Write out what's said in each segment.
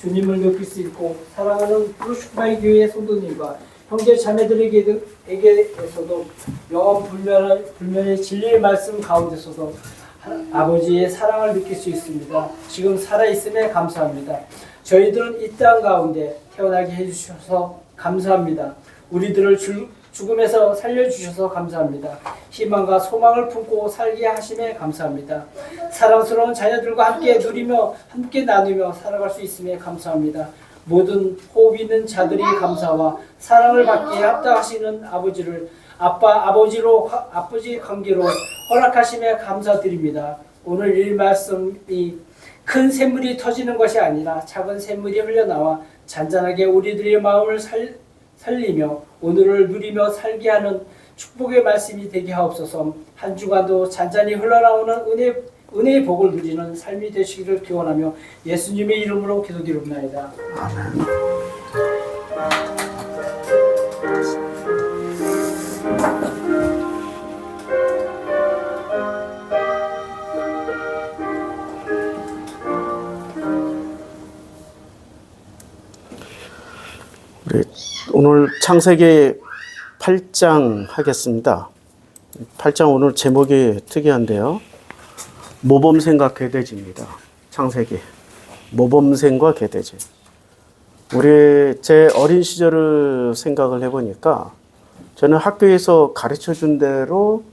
주님을 느낄 수 있고 사랑하는 브루슈바이 교회 성도님과 형제 자매들에게서도 영원 불면의 진리의 말씀 가운데서도 아버지의 사랑을 느낄 수 있습니다. 지금 살아있음에 감사합니다. 저희들은 이 땅 가운데 태어나게 해주셔서 감사합니다. 우리들을 죽음에서 살려주셔서 감사합니다. 희망과 소망을 품고 살게 하심에 감사합니다. 사랑스러운 자녀들과 함께 누리며 함께 나누며 살아갈 수 있음에 감사합니다. 모든 호흡 있는 자들이 감사와 사랑을 받기에 합당하시는 아버지를 아버지 관계로 허락하심에 감사드립니다. 오늘 이 말씀이 큰 샘물이 터지는 것이 아니라 작은 샘물이 흘러나와 잔잔하게 우리들의 마음을 살리며 오늘을 누리며 살게 하는 축복의 말씀이 되게 하옵소서. 한 주간도 잔잔히 흘러나오는 은혜의 복을 누리는 삶이 되시기를 기원하며 예수님의 이름으로 기도드립니다. 아멘. 우리 오늘 창세기 8장 하겠습니다. 8장 오늘 제목이 특이한데요. 모범생과 괴돼지입니다. 창세기 모범생과 괴돼지. 제 어린 시절을 생각을 해보니까 저는 학교에서 가르쳐준 대로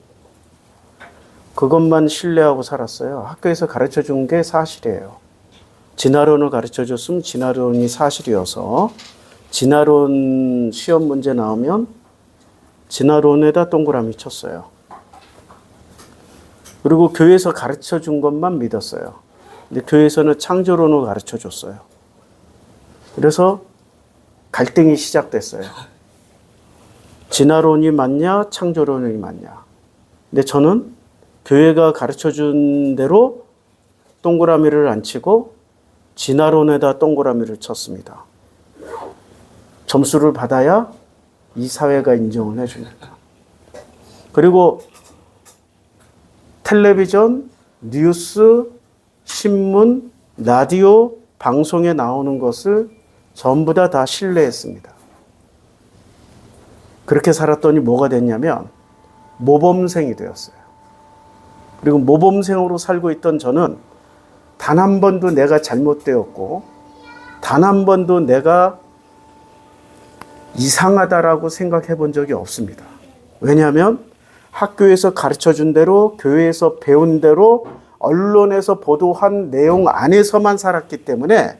그것만 신뢰하고 살았어요. 학교에서 가르쳐준 게 사실이에요. 진화론을 가르쳐줬으면 진화론이 사실이어서 진화론 시험 문제 나오면 진화론에다 동그라미 쳤어요. 그리고 교회에서 가르쳐준 것만 믿었어요. 근데 교회에서는 창조론을 가르쳐줬어요. 그래서 갈등이 시작됐어요. 진화론이 맞냐 창조론이 맞냐. 근데 저는 교회가 가르쳐준 대로 동그라미를 안 치고 진화론에다 동그라미를 쳤습니다. 점수를 받아야 이 사회가 인정을 해줍니다. 그리고 텔레비전, 뉴스, 신문, 라디오, 방송에 나오는 것을 전부 다 신뢰했습니다. 그렇게 살았더니 뭐가 됐냐면 모범생이 되었어요. 그리고 모범생으로 살고 있던 저는 단 한 번도 내가 잘못되었고 단 한 번도 내가 이상하다라고 생각해 본 적이 없습니다. 왜냐하면 학교에서 가르쳐준 대로, 교회에서 배운 대로, 언론에서 보도한 내용 안에서만 살았기 때문에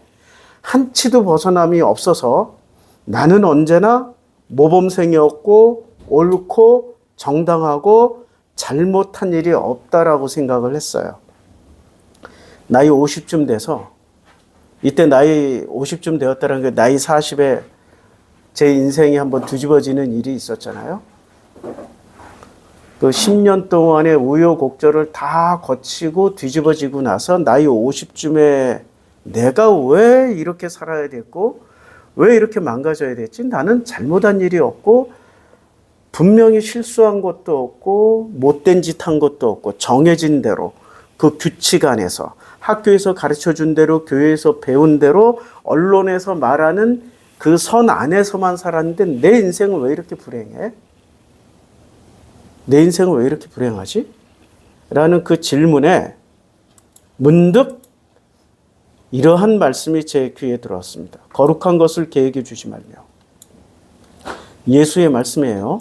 한치도 벗어남이 없어서 나는 언제나 모범생이었고 옳고 정당하고 잘못한 일이 없다라고 생각을 했어요. 나이 50쯤 돼서, 이때 나이 50쯤 되었다는 게 나이 40에 제 인생이 한번 뒤집어지는 일이 있었잖아요. 그 10년 동안의 우여곡절을 다 거치고 뒤집어지고 나서 나이 50쯤에 내가 왜 이렇게 살아야 됐고 왜 이렇게 망가져야 됐지? 나는 잘못한 일이 없고 분명히 실수한 것도 없고 못된 짓 한 것도 없고 정해진 대로 그 규칙 안에서 학교에서 가르쳐준 대로 교회에서 배운 대로 언론에서 말하는 그 선 안에서만 살았는데 내 인생은 왜 이렇게 불행해? 내 인생은 왜 이렇게 불행하지? 라는 그 질문에 문득 이러한 말씀이 제 귀에 들어왔습니다. 거룩한 것을 계획해 주지 말며. 예수의 말씀이에요.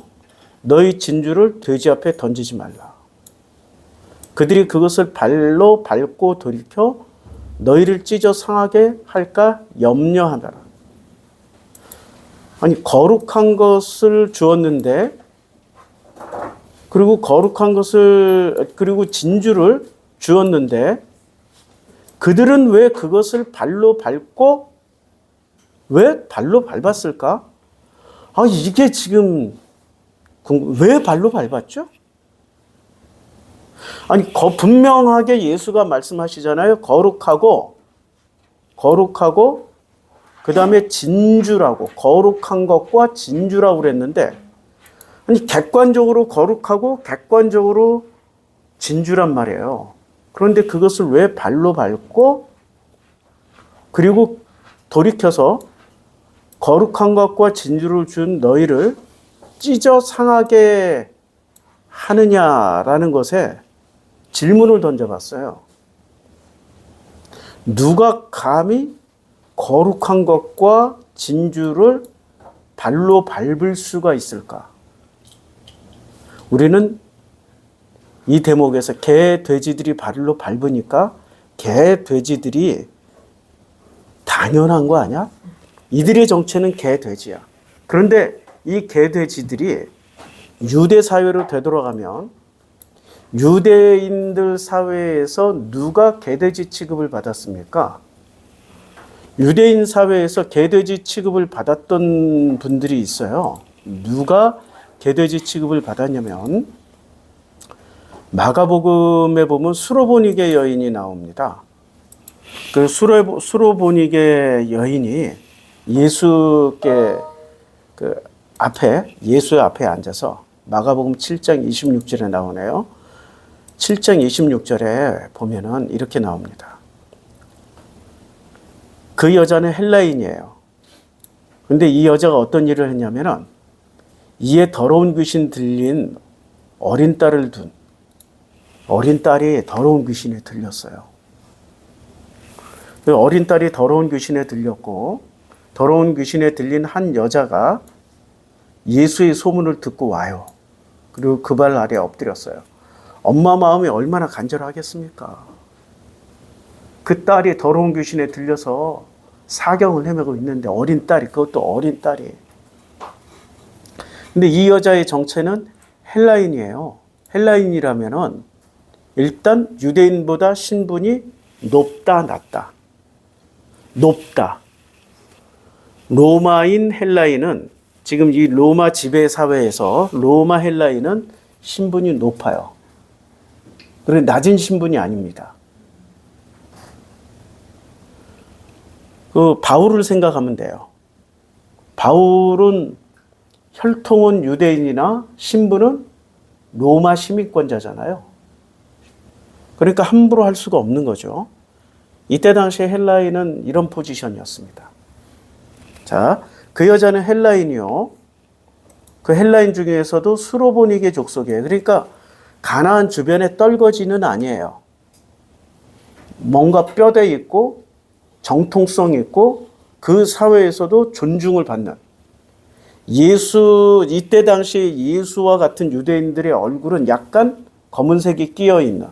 너희 진주를 돼지 앞에 던지지 말라. 그들이 그것을 발로 밟고 돌이켜 너희를 찢어 상하게 할까 염려하더라. 아니, 거룩한 것을 주었는데, 그리고 진주를 주었는데, 그들은 왜 그것을 발로 밟고, 왜 발로 밟았을까? 이게 지금, 왜 발로 밟았죠? 아니, 분명하게 예수가 말씀하시잖아요. 거룩하고, 그 다음에 진주라고, 거룩한 것과 진주라고 그랬는데, 아니, 객관적으로 거룩하고 객관적으로 진주란 말이에요. 그런데 그것을 왜 발로 밟고, 그리고 돌이켜서 거룩한 것과 진주를 준 너희를 찢어 상하게 하느냐라는 것에 질문을 던져봤어요. 누가 감히 거룩한 것과 진주를 발로 밟을 수가 있을까? 우리는 이 대목에서 개, 돼지들이 발로 밟으니까 개, 돼지들이 당연한 거 아니야? 이들의 정체는 개, 돼지야. 그런데 이 개, 돼지들이 유대 사회로 되돌아가면 유대인들 사회에서 누가 개, 돼지 취급을 받았습니까? 유대인 사회에서 개, 돼지 취급을 받았던 분들이 있어요. 누가 개, 돼지 취급을 받았냐면 마가복음에 보면 수로보니게 여인이 나옵니다. 그 수로보니게 여인이 예수께 그 앞에 예수의 앞에 앉아서 마가복음 7장 26절에 나오네요. 7장 26절에 보면은 이렇게 나옵니다. 그 여자는 헬라인이에요. 근데 이 여자가 어떤 일을 했냐면은 이에 더러운 귀신 들린 어린 딸을 둔 어린 딸이 더러운 귀신에 들렸어요. 어린 딸이 더러운 귀신에 들렸고 더러운 귀신에 들린 한 여자가 예수의 소문을 듣고 와요. 그리고 그 발 아래 엎드렸어요. 엄마 마음이 얼마나 간절하겠습니까? 그 딸이 더러운 귀신에 들려서 사경을 헤매고 있는데 어린 딸이, 그것도 어린 딸이. 근데 이 여자의 정체는 헬라인이에요. 헬라인이라면은 일단 유대인보다 신분이 높다, 낮다. 높다. 로마인 헬라인은 지금 이 로마 지배 사회에서 로마 헬라인은 신분이 높아요. 그런데 낮은 신분이 아닙니다. 그 바울을 생각하면 돼요. 바울은 혈통은 유대인이나 신분은 로마 시민권자잖아요. 그러니까 함부로 할 수가 없는 거죠. 이때 당시에 헬라인은 이런 포지션이었습니다. 자, 그 여자는 헬라인이요. 그 헬라인 중에서도 수로보니게 족속이에요. 그러니까 가나안 주변의 떨거지는 아니에요. 뭔가 뼈대 있고 정통성 있고 그 사회에서도 존중을 받는 이때 당시 예수와 같은 유대인들의 얼굴은 약간 검은색이 끼어 있는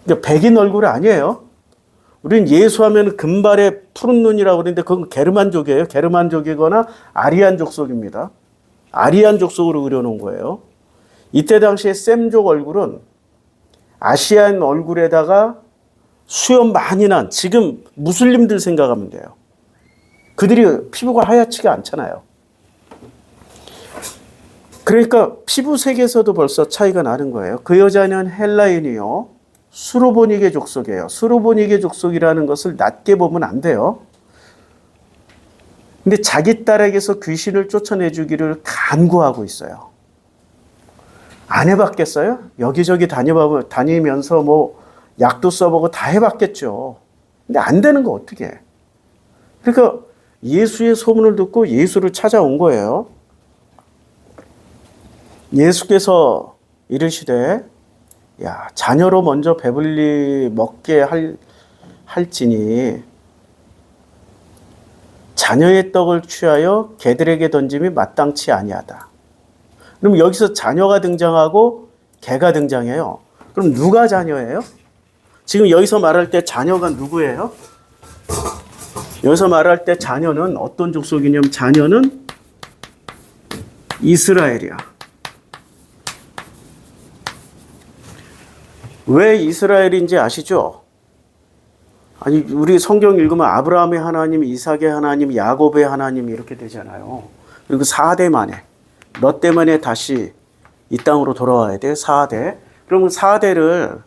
그러니까 백인 얼굴이 아니에요. 우리는 예수하면 금발에 푸른 눈이라고 그러는데 그건 게르만족이에요. 게르만족이거나 아리안 족속입니다. 아리안 족속으로 그려놓은 거예요. 이때 당시에 셈족 얼굴은 아시안 얼굴에다가 수염 많이 난 지금 무슬림들 생각하면 돼요. 그들이 피부가 하얗지가 않잖아요. 그러니까 피부색에서도 벌써 차이가 나는 거예요. 그 여자는 헬라인이요. 수로보니게 족속이에요. 수로보니게 족속이라는 것을 낮게 보면 안 돼요. 근데 자기 딸에게서 귀신을 쫓아내주기를 간구하고 있어요. 안 해봤겠어요? 여기저기 다니면서 뭐 약도 써보고 다 해봤겠죠. 근데 안 되는 거 어떻게 해? 그러니까 예수의 소문을 듣고 예수를 찾아온 거예요. 예수께서 이르시되 야, 자녀로 먼저 배불리 먹게 할지니 자녀의 떡을 취하여 개들에게 던짐이 마땅치 아니하다. 그럼 여기서 자녀가 등장하고 개가 등장해요. 그럼 누가 자녀예요? 지금 여기서 말할 때 자녀가 누구예요? 여기서 말할 때 자녀는 어떤 족속이냐면 자녀는 이스라엘이야. 왜 이스라엘인지 아시죠? 아니 우리 성경 읽으면 아브라함의 하나님, 이삭의 하나님, 야곱의 하나님 이렇게 되잖아요. 그리고 4대 만에 너 때문에 다시 이 땅으로 돌아와야 돼. 4대. 그러면 4대를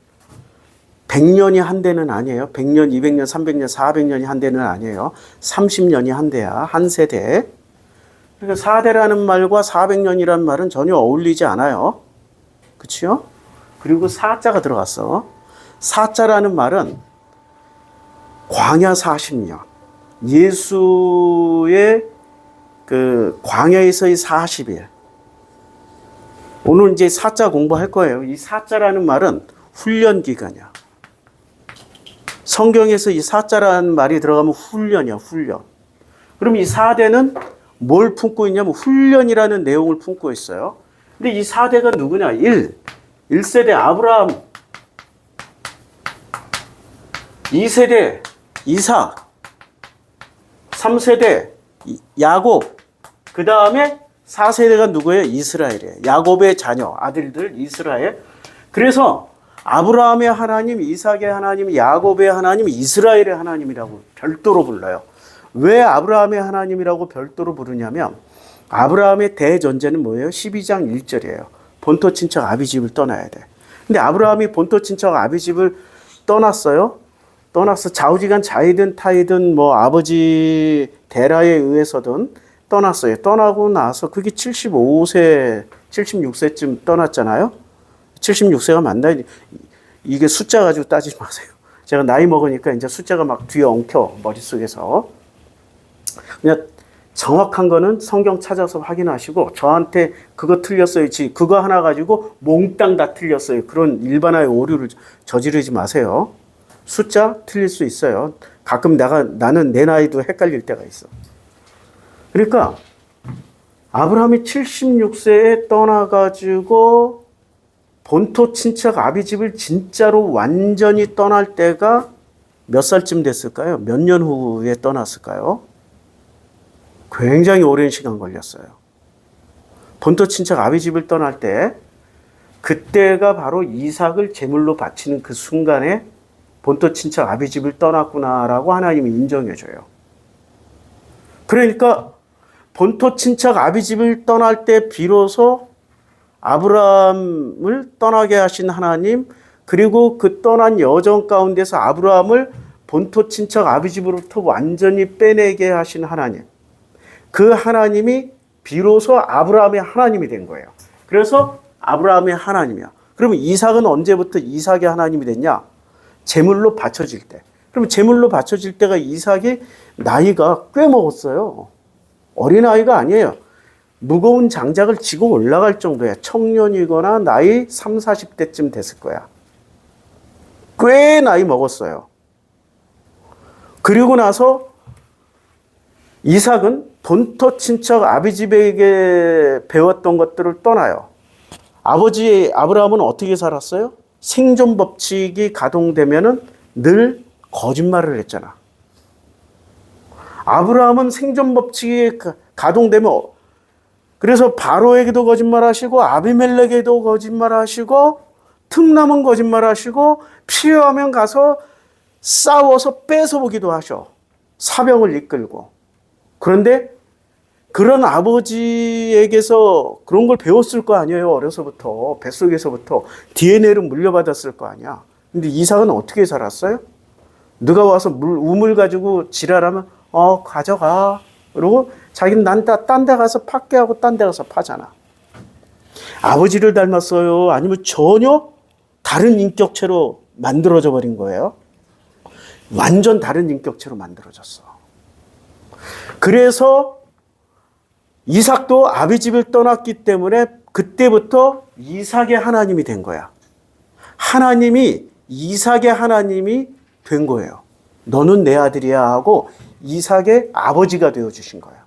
100년이 한 대는 아니에요. 100년, 200년, 300년, 400년이 한 대는 아니에요. 30년이 한 대야. 한 세대. 그러니까 4대라는 말과 400년이라는 말은 전혀 어울리지 않아요. 그렇죠? 그리고 사자가 들어갔어. 사자라는 말은 광야 40년, 예수의 그 광야에서의 40일. 오늘 이제 사자 공부할 거예요. 이 사자라는 말은 훈련 기간이야. 성경에서 이 사자라는 말이 들어가면 훈련이야, 훈련. 그럼 이 4대는 뭘 품고 있냐면 훈련이라는 내용을 품고 있어요. 근데 이 4대가 누구냐? 1세대 아브라함, 2세대 이삭, 3세대 야곱, 그 다음에 4세대가 누구예요? 이스라엘이에요. 야곱의 자녀, 아들들 이스라엘. 그래서 아브라함의 하나님, 이삭의 하나님, 야곱의 하나님, 이스라엘의 하나님이라고 별도로 불러요. 왜 아브라함의 하나님이라고 별도로 부르냐면 아브라함의 대전제는 뭐예요? 12장 1절이에요. 본토 친척 아비집을 떠나야 돼. 근데 아브라함이 본토 친척 아비집을 떠났어요. 떠나서 좌우지간 자이든 타이든 뭐 아버지 데라에 의해서든 떠났어요. 떠나고 나서 그게 75세, 76세쯤 떠났잖아요. 76세가 맞나? 이게 숫자 가지고 따지지 마세요. 제가 나이 먹으니까 이제 숫자가 막 뒤에 엉켜, 머릿속에서. 그냥 정확한 거는 성경 찾아서 확인하시고 저한테 그거 틀렸어요. 그거 하나 가지고 몽땅 다 틀렸어요. 그런 일반화의 오류를 저지르지 마세요. 숫자 틀릴 수 있어요. 가끔 나는 내 나이도 헷갈릴 때가 있어. 그러니까 아브라함이 76세에 떠나가지고 본토 친척 아비집을 진짜로 완전히 떠날 때가 몇 살쯤 됐을까요? 몇 년 후에 떠났을까요? 굉장히 오랜 시간 걸렸어요. 본토 친척 아비집을 떠날 때 그때가 바로 이삭을 제물로 바치는 그 순간에 본토 친척 아비집을 떠났구나라고 하나님이 인정해줘요. 그러니까 본토 친척 아비집을 떠날 때 비로소 아브라함을 떠나게 하신 하나님, 그리고 그 떠난 여정 가운데서 아브라함을 본토 친척 아비집으로부터 완전히 빼내게 하신 하나님, 그 하나님이 비로소 아브라함의 하나님이 된 거예요. 그래서 아브라함의 하나님이야. 그러면 이삭은 언제부터 이삭의 하나님이 됐냐? 제물로 바쳐질 때. 그러면 제물로 바쳐질 때가 이삭이 나이가 꽤 먹었어요. 어린아이가 아니에요. 무거운 장작을 지고 올라갈 정도야. 청년이거나 나이 3, 40대쯤 됐을 거야. 꽤 나이 먹었어요. 그리고 나서 이삭은 본토 친척 아비집에게 배웠던 것들을 떠나요. 아버지 아브라함은 어떻게 살았어요? 생존 법칙이 가동되면은 늘 거짓말을 했잖아. 아브라함은 생존 법칙이 가동되면 그래서 바로에게도 거짓말하시고 아비멜렉에게도 거짓말하시고 틈나면 거짓말하시고 필요하면 가서 싸워서 뺏어보기도 하셔. 사병을 이끌고. 그런데 그런 아버지에게서 그런 걸 배웠을 거 아니에요. 어려서부터 뱃속에서부터 DNA를 물려받았을 거 아니야. 근데 이삭은 어떻게 살았어요? 누가 와서 우물 가지고 지랄하면 가져가. 그리고 자기는 딴 데 가서 팠게 하고 딴 데 가서 파잖아. 아버지를 닮았어요? 아니면 전혀 다른 인격체로 만들어져 버린 거예요? 완전 다른 인격체로 만들어졌어. 그래서 이삭도 아비집을 떠났기 때문에 그때부터 이삭의 하나님이 된 거야. 하나님이 이삭의 하나님이 된 거예요. 너는 내 아들이야 하고 이삭의 아버지가 되어주신 거야.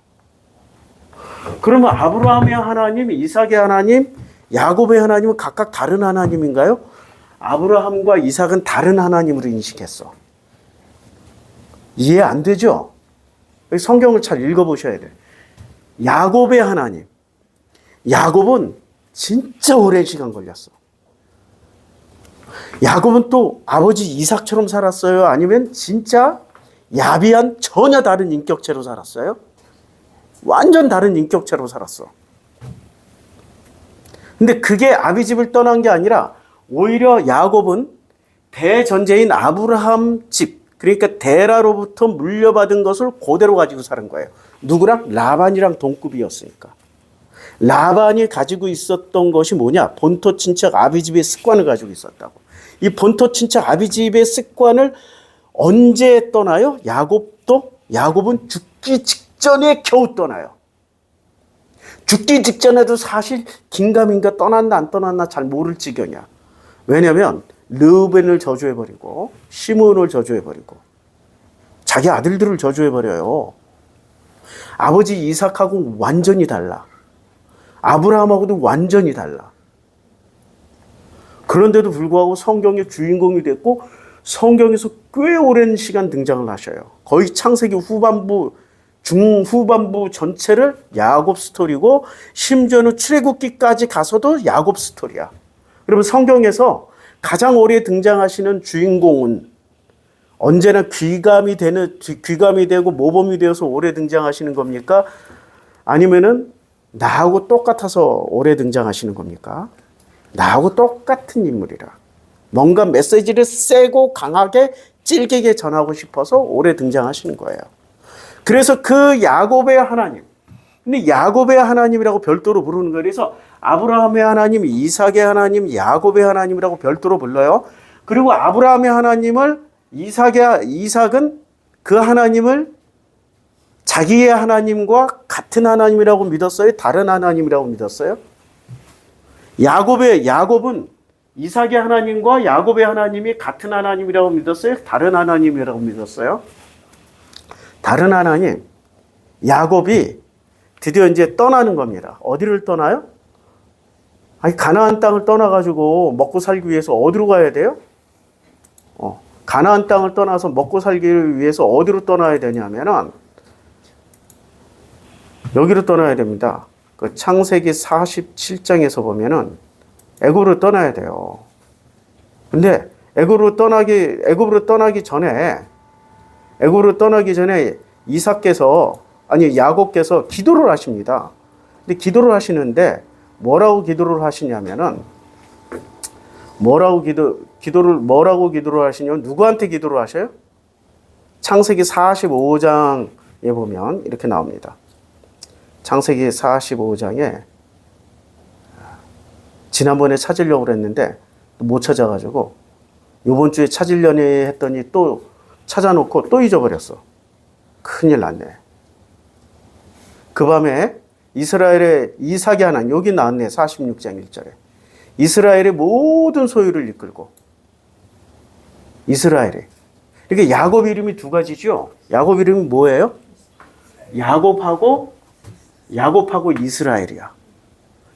그러면 아브라함의 하나님, 이삭의 하나님, 야곱의 하나님은 각각 다른 하나님인가요? 아브라함과 이삭은 다른 하나님으로 인식했어. 이해 안 되죠? 성경을 잘 읽어보셔야 돼요. 야곱의 하나님. 야곱은 진짜 오랜 시간 걸렸어. 야곱은 또 아버지 이삭처럼 살았어요? 아니면 진짜 야비한 전혀 다른 인격체로 살았어요? 완전 다른 인격체로 살았어. 근데 그게 아비집을 떠난 게 아니라 오히려 야곱은 대전제인 아브라함 집, 그러니까 데라로부터 물려받은 것을 그대로 가지고 사는 거예요. 누구랑? 라반이랑 동급이었으니까. 라반이 가지고 있었던 것이 뭐냐? 본토 친척 아비집의 습관을 가지고 있었다고. 이 본토 친척 아비집의 습관을 언제 떠나요? 야곱도 야곱은 죽기 직전에 겨우 떠나요. 죽기 직전에도 사실 긴가민가 떠났나 안 떠났나 잘 모를 지경이야. 왜냐하면 르우벤을 저주해버리고 시므온을 저주해버리고 자기 아들들을 저주해버려요. 아버지 이삭하고 완전히 달라. 아브라함하고도 완전히 달라. 그런데도 불구하고 성경의 주인공이 됐고 성경에서 꽤 오랜 시간 등장을 하셔요. 거의 창세기 후반부, 중후반부 전체를 야곱 스토리고 심지어는 출애굽기까지 가서도 야곱 스토리야. 그러면 성경에서 가장 오래 등장하시는 주인공은 언제나 귀감이 되고 모범이 되어서 오래 등장하시는 겁니까? 아니면은 나하고 똑같아서 오래 등장하시는 겁니까? 나하고 똑같은 인물이라. 뭔가 메시지를 세고 강하게 찔기게 전하고 싶어서 오래 등장하시는 거예요. 그래서 그 야곱의 하나님, 근데 야곱의 하나님이라고 별도로 부르는 거예요. 그래서 아브라함의 하나님, 이삭의 하나님, 야곱의 하나님이라고 별도로 불러요. 그리고 아브라함의 하나님을 이삭은 그 하나님을 자기의 하나님과 같은 하나님이라고 믿었어요? 다른 하나님이라고 믿었어요? 야곱은 이삭의 하나님과 야곱의 하나님이 같은 하나님이라고 믿었어요? 다른 하나님이라고 믿었어요? 다른 하나님. 야곱이 드디어 이제 떠나는 겁니다. 어디를 떠나요? 아니, 가나안 땅을 떠나가지고 먹고 살기 위해서 어디로 가야 돼요? 가나안 땅을 떠나서 먹고 살기를 위해서 어디로 떠나야 되냐면은 여기로 떠나야 됩니다. 그 창세기 47장에서 보면은 애굽으로 떠나야 돼요. 근데 애굽으로 떠나기 전에 야곱께서 기도를 하십니다. 근데 기도를 하시는데 뭐라고 기도를 하시냐면은 뭐라고 기도를 하시냐면 누구한테 기도를 하셔요? 창세기 45장에 보면 이렇게 나옵니다. 창세기 45장에 지난번에 찾으려고 그랬는데 못 찾아가지고 이번 주에 찾으려니 했더니 또 찾아놓고 또 잊어버렸어. 큰일 났네. 그 밤에 이스라엘의 이삭의 하나님, 여기 나왔네. 46장 1절에. 이스라엘의 모든 소유를 이끌고 이스라엘에. 그러니까 야곱 이름이 두 가지죠. 야곱 이름이 뭐예요? 야곱하고 이스라엘이야.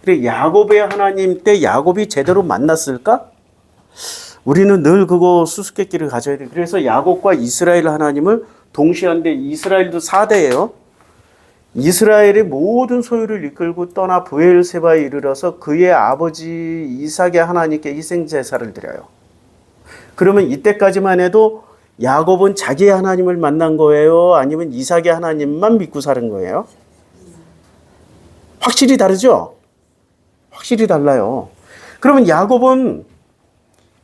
그래, 야곱의 하나님 때 야곱이 제대로 만났을까? 우리는 늘 그거 수수께끼를 가져야 돼. 그래서 야곱과 이스라엘 하나님을 동시한데 이스라엘도 4대예요. 이스라엘의 모든 소유를 이끌고 떠나 브엘세바에 이르러서 그의 아버지 이삭의 하나님께 희생 제사를 드려요. 그러면 이때까지만 해도 야곱은 자기의 하나님을 만난 거예요? 아니면 이삭의 하나님만 믿고 사는 거예요? 확실히 다르죠? 확실히 달라요. 그러면 야곱은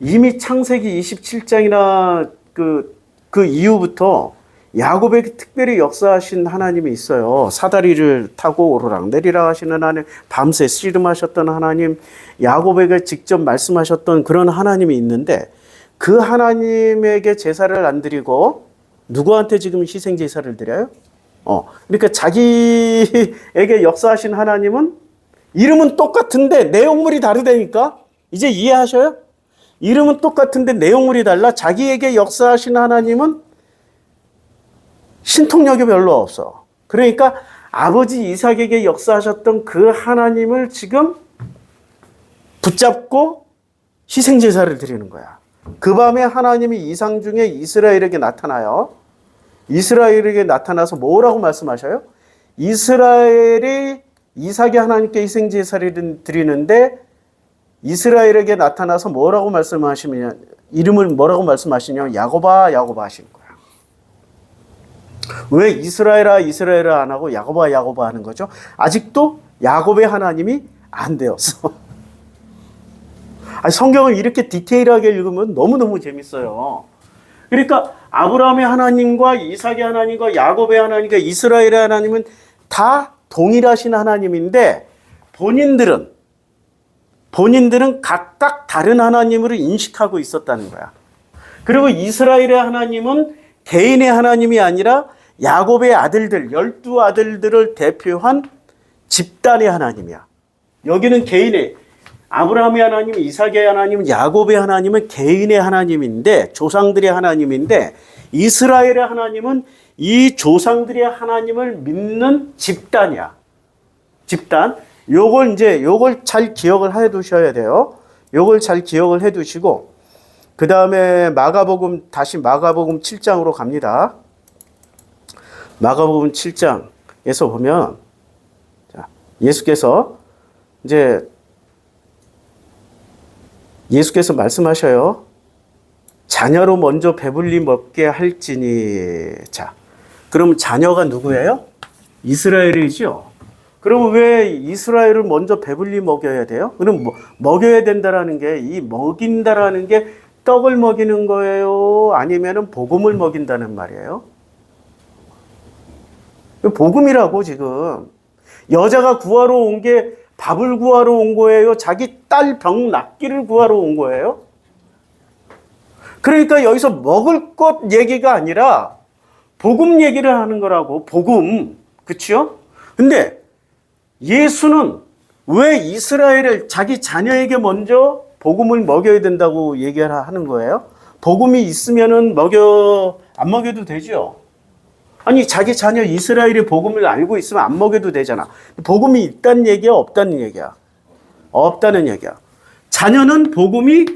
이미 창세기 27장이나 그 이후부터 야곱에게 특별히 역사하신 하나님이 있어요. 사다리를 타고 오르락내리락 하시는 하나님, 밤새 씨름하셨던 하나님, 야곱에게 직접 말씀하셨던 그런 하나님이 있는데 그 하나님에게 제사를 안 드리고 누구한테 지금 희생 제사를 드려요? 그러니까 자기에게 역사하신 하나님은 이름은 똑같은데 내용물이 다르다니까? 이제 이해하셔요? 이름은 똑같은데 내용물이 달라. 자기에게 역사하신 하나님은 신통력이 별로 없어. 그러니까 아버지 이삭에게 역사하셨던 그 하나님을 지금 붙잡고 희생제사를 드리는 거야. 그 밤에 하나님이 이상 중에 이스라엘에게 나타나요. 이스라엘에게 나타나서 뭐라고 말씀하셔요? 이스라엘이 이삭의 하나님께 희생제사를 드리는데 이스라엘에게 나타나서 뭐라고 말씀하시냐, 이름을 뭐라고 말씀하시냐면 야곱아 야곱아 하시는 거야. 왜 이스라엘아 이스라엘아 안 하고 야곱아 야곱아 하는 거죠? 아직도 야곱의 하나님이 안 되었어. 성경을 이렇게 디테일하게 읽으면 너무너무 재밌어요. 그러니까 아브라함의 하나님과 이삭의 하나님과 야곱의 하나님과 이스라엘의 하나님은 다 동일하신 하나님인데 본인들은 각각 다른 하나님으로 인식하고 있었다는 거야. 그리고 이스라엘의 하나님은 개인의 하나님이 아니라 야곱의 아들들, 12아들들을 대표한 집단의 하나님이야. 여기는 개인의, 아브라함의 하나님, 이삭의 하나님, 야곱의 하나님은 개인의 하나님인데, 조상들의 하나님인데, 이스라엘의 하나님은 이 조상들의 하나님을 믿는 집단이야. 집단. 요걸 잘 기억을 해 두셔야 돼요. 요걸 잘 기억을 해 두시고, 그 다음에 다시 마가복음 7장으로 갑니다. 마가복음 7장에서 보면, 자, 예수께서 말씀하셔요. 자녀로 먼저 배불리 먹게 할지니. 자, 그럼 자녀가 누구예요? 이스라엘이죠. 그럼 왜 이스라엘을 먼저 배불리 먹여야 돼요? 그럼 먹여야 된다라는 게, 이 먹인다라는 게 떡을 먹이는 거예요? 아니면은 복음을 먹인다는 말이에요? 복음이라고 지금. 여자가 구하러 온 게 밥을 구하러 온 거예요? 자기 딸 병 낫기를 구하러 온 거예요? 그러니까 여기서 먹을 것 얘기가 아니라 복음 얘기를 하는 거라고. 복음. 그치요? 근데 예수는 왜 이스라엘을 자기 자녀에게 먼저 복음을 먹여야 된다고 얘기를 하는 거예요? 복음이 있으면은 안 먹여도 되죠? 아니, 자기 자녀 이스라엘이 복음을 알고 있으면 안 먹여도 되잖아. 복음이 있다는 얘기야, 없다는 얘기야? 없다는 얘기야. 자녀는 복음이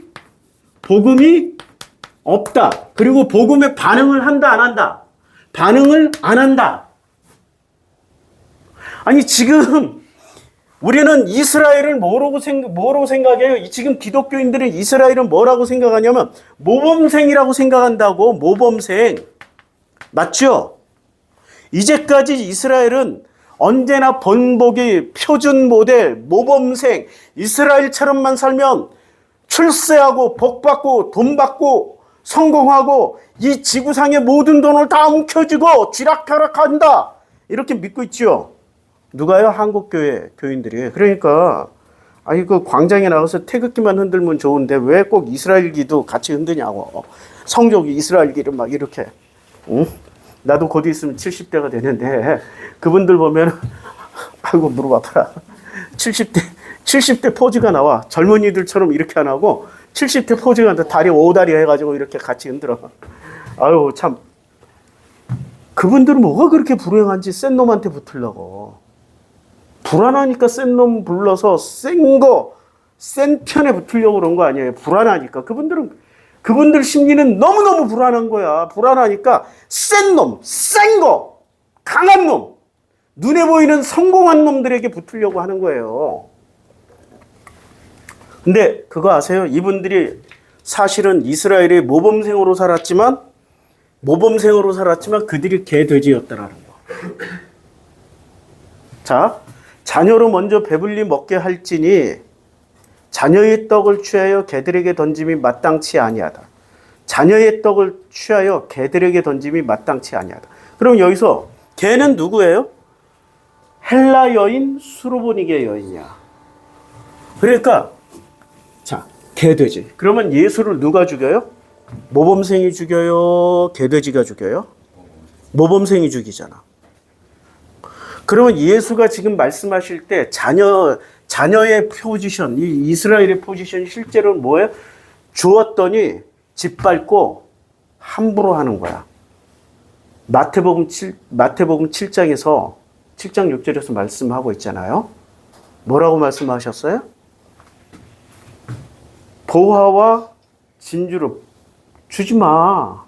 없다. 그리고 복음에 반응을 한다, 안 한다? 반응을 안 한다. 아니, 지금 우리는 이스라엘을 뭐라고 생각해요? 지금 기독교인들은 이스라엘은 뭐라고 생각하냐면 모범생이라고 생각한다고. 모범생. 맞죠? 이제까지 이스라엘은 언제나 번복이 표준 모델, 모범생, 이스라엘처럼만 살면 출세하고 복받고 돈 받고 성공하고 이 지구상의 모든 돈을 다 움켜쥐고 쥐락펴락한다. 이렇게 믿고 있죠. 누가요? 한국교회 교인들이. 그러니까 아니 그 광장에 나가서 태극기만 흔들면 좋은데 왜 꼭 이스라엘기도 같이 흔드냐고. 성적이 이스라엘기를 막 이렇게. 응? 나도 곧 있으면 70대가 되는데 그분들 보면 아이고 무릎 아파라. 70대 포즈가 나와. 젊은이들처럼 이렇게 안 하고 70대 포즈가 다리 오다리 해가지고 이렇게 같이 흔들어. 아유 참. 그분들은 뭐가 그렇게 불행한지 센 놈한테 붙으려고. 불안하니까 센 놈 불러서 센 편에 붙으려고 그런 거 아니에요. 불안하니까. 그분들 심리는 너무너무 불안한 거야. 불안하니까 센 놈, 센 거, 강한 놈, 눈에 보이는 성공한 놈들에게 붙으려고 하는 거예요. 근데 그거 아세요? 이분들이 사실은 이스라엘의 모범생으로 살았지만 그들이 개돼지였다라는 거. 자, 자녀로 먼저 배불리 먹게 할지니 자녀의 떡을 취하여 개들에게 던짐이 마땅치 아니하다. 자녀의 떡을 취하여 개들에게 던짐이 마땅치 아니하다. 그럼 여기서 개는 누구예요? 헬라 여인, 수로보니게 여인이야. 그러니까 자, 개돼지. 그러면 예수를 누가 죽여요? 모범생이 죽여요? 개돼지가 죽여요? 모범생이 죽이잖아. 그러면 예수가 지금 말씀하실 때 자녀의 포지션, 이 이스라엘의 포지션이 실제로는 뭐예요? 주었더니 짓밟고 함부로 하는 거야. 마태복음 7장에서 7장 6절에서 말씀하고 있잖아요. 뭐라고 말씀하셨어요? 보화와 진주를 주지 마.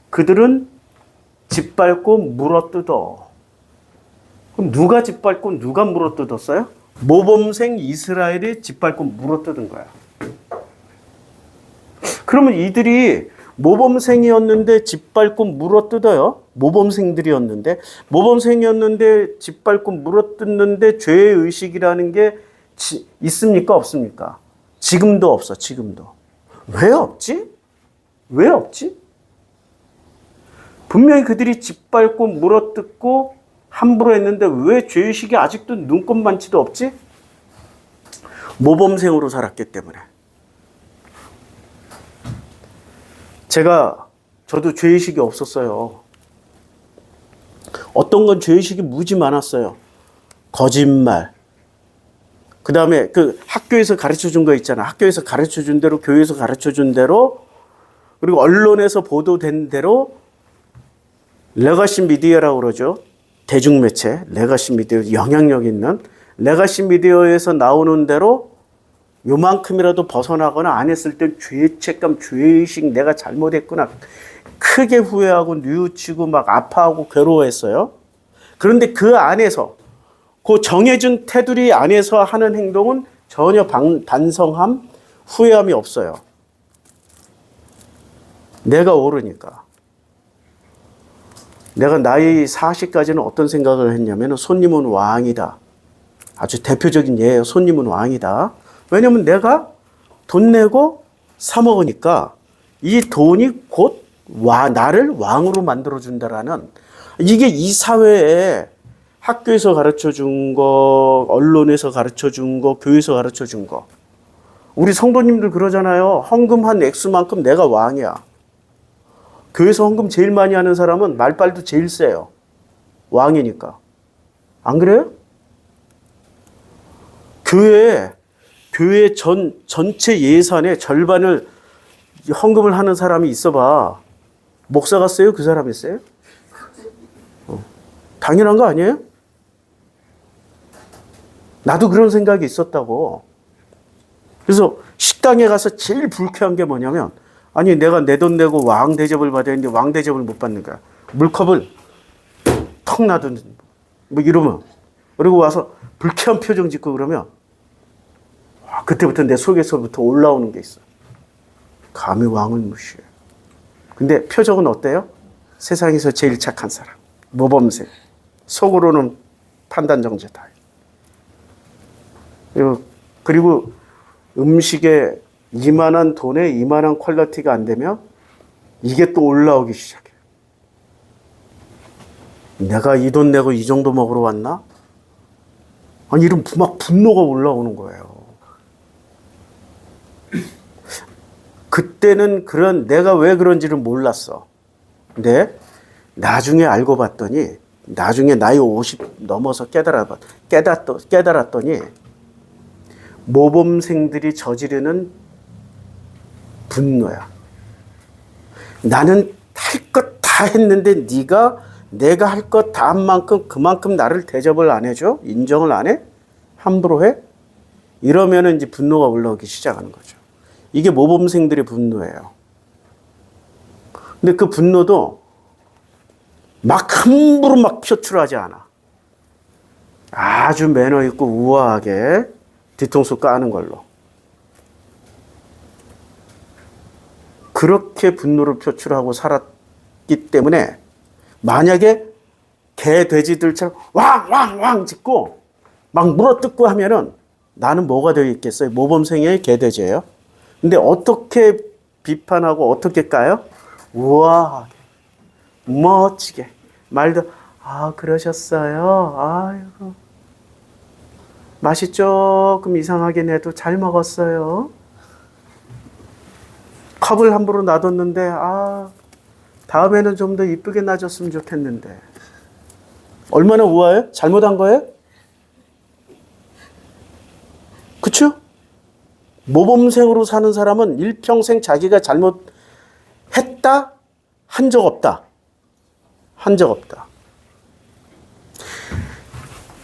그들은 짓밟고 물어뜯어. 그럼 누가 짓밟고 누가 물어뜯었어요? 모범생 이스라엘이 짓밟고 물어뜯은 거야. 그러면 이들이 모범생이었는데 짓밟고 물어뜯어요. 모범생들이었는데 짓밟고 물어뜯는데 죄의 의식이라는 게 있습니까? 없습니까? 지금도 없어. 지금도. 왜 없지? 왜 없지? 분명히 그들이 짓밟고 물어뜯고 함부로 했는데 왜 죄의식이 아직도 눈꼽만치도 없지? 모범생으로 살았기 때문에. 저도 죄의식이 없었어요. 어떤 건 죄의식이 무지 많았어요. 거짓말. 그 다음에 그 학교에서 가르쳐 준 거 있잖아. 학교에서 가르쳐 준 대로, 교회에서 가르쳐 준 대로, 그리고 언론에서 보도된 대로 레가시 미디어라고 그러죠. 대중매체, 레가시 미디어, 영향력 있는 레가시 미디어에서 나오는 대로 요만큼이라도 벗어나거나 안 했을 때 죄책감, 죄의식, 내가 잘못했구나. 크게 후회하고 뉘우치고 막 아파하고 괴로워했어요. 그런데 그 안에서, 그 정해진 테두리 안에서 하는 행동은 전혀 반성함, 후회함이 없어요. 내가 옳으니까. 내가 나이 40까지는 어떤 생각을 했냐면 손님은 왕이다. 아주 대표적인 예예요. 손님은 왕이다. 왜냐면 내가 돈 내고 사 먹으니까 이 돈이 곧 나를 왕으로 만들어준다라는, 이게 이 사회에 학교에서 가르쳐 준 거, 언론에서 가르쳐 준 거, 교회에서 가르쳐 준 거. 우리 성도님들 그러잖아요. 헌금 한 액수만큼 내가 왕이야. 교회에서 헌금 제일 많이 하는 사람은 말빨도 제일 세요. 왕이니까. 안 그래요? 교회 전체 예산의 절반을 헌금을 하는 사람이 있어봐. 목사가 세요? 그 사람이 세요? 당연한 거 아니에요? 나도 그런 생각이 있었다고. 그래서 식당에 가서 제일 불쾌한 게 뭐냐면, 아니 내가 내 돈 내고 왕 대접을 받아야 되는데 왕 대접을 못 받는 거야. 물컵을 턱 놔두는 뭐 이러면, 그리고 와서 불쾌한 표정 짓고 그러면 그때부터 내 속에서부터 올라오는 게 있어. 감히 왕을 무시해. 근데 표정은 어때요? 세상에서 제일 착한 사람, 모범생. 속으로는 판단정제다. 그리고 음식에 이만한 돈에 이만한 퀄리티가 안 되면 이게 또 올라오기 시작해. 내가 이 돈 내고 이 정도 먹으러 왔나? 아니 이런 막 분노가 올라오는 거예요. 그때는 내가 왜 그런지를 몰랐어. 근데 나중에 알고 봤더니, 나중에 나이 50 넘어서 깨달았더니 모범생들이 저지르는 분노야. 나는 할 것 다 했는데 내가 할 것 다 한 만큼 그만큼 나를 대접을 안 해줘? 인정을 안 해? 함부로 해? 이러면 이제 분노가 올라오기 시작하는 거죠. 이게 모범생들의 분노예요. 근데 그 분노도 막 함부로 막 표출하지 않아. 아주 매너 있고 우아하게 뒤통수 까는 걸로. 그렇게 분노를 표출하고 살았기 때문에 만약에 개, 돼지들처럼 왕 짖고 막 물어뜯고 하면은 나는 뭐가 되어 있겠어요? 모범생의 개, 돼지예요. 근데 어떻게 비판하고 어떻게 까요? 우아하게, 멋지게. 말도, 그러셨어요? 아이고. 맛이 조금 이상하긴 해도 잘 먹었어요. 컵을 함부로 놔뒀는데, 다음에는 좀 더 이쁘게 놔줬으면 좋겠는데. 얼마나 우아해요? 잘못한 거예요? 그쵸? 모범생으로 사는 사람은 일평생 자기가 잘못했다? 한 적 없다. 한 적 없다.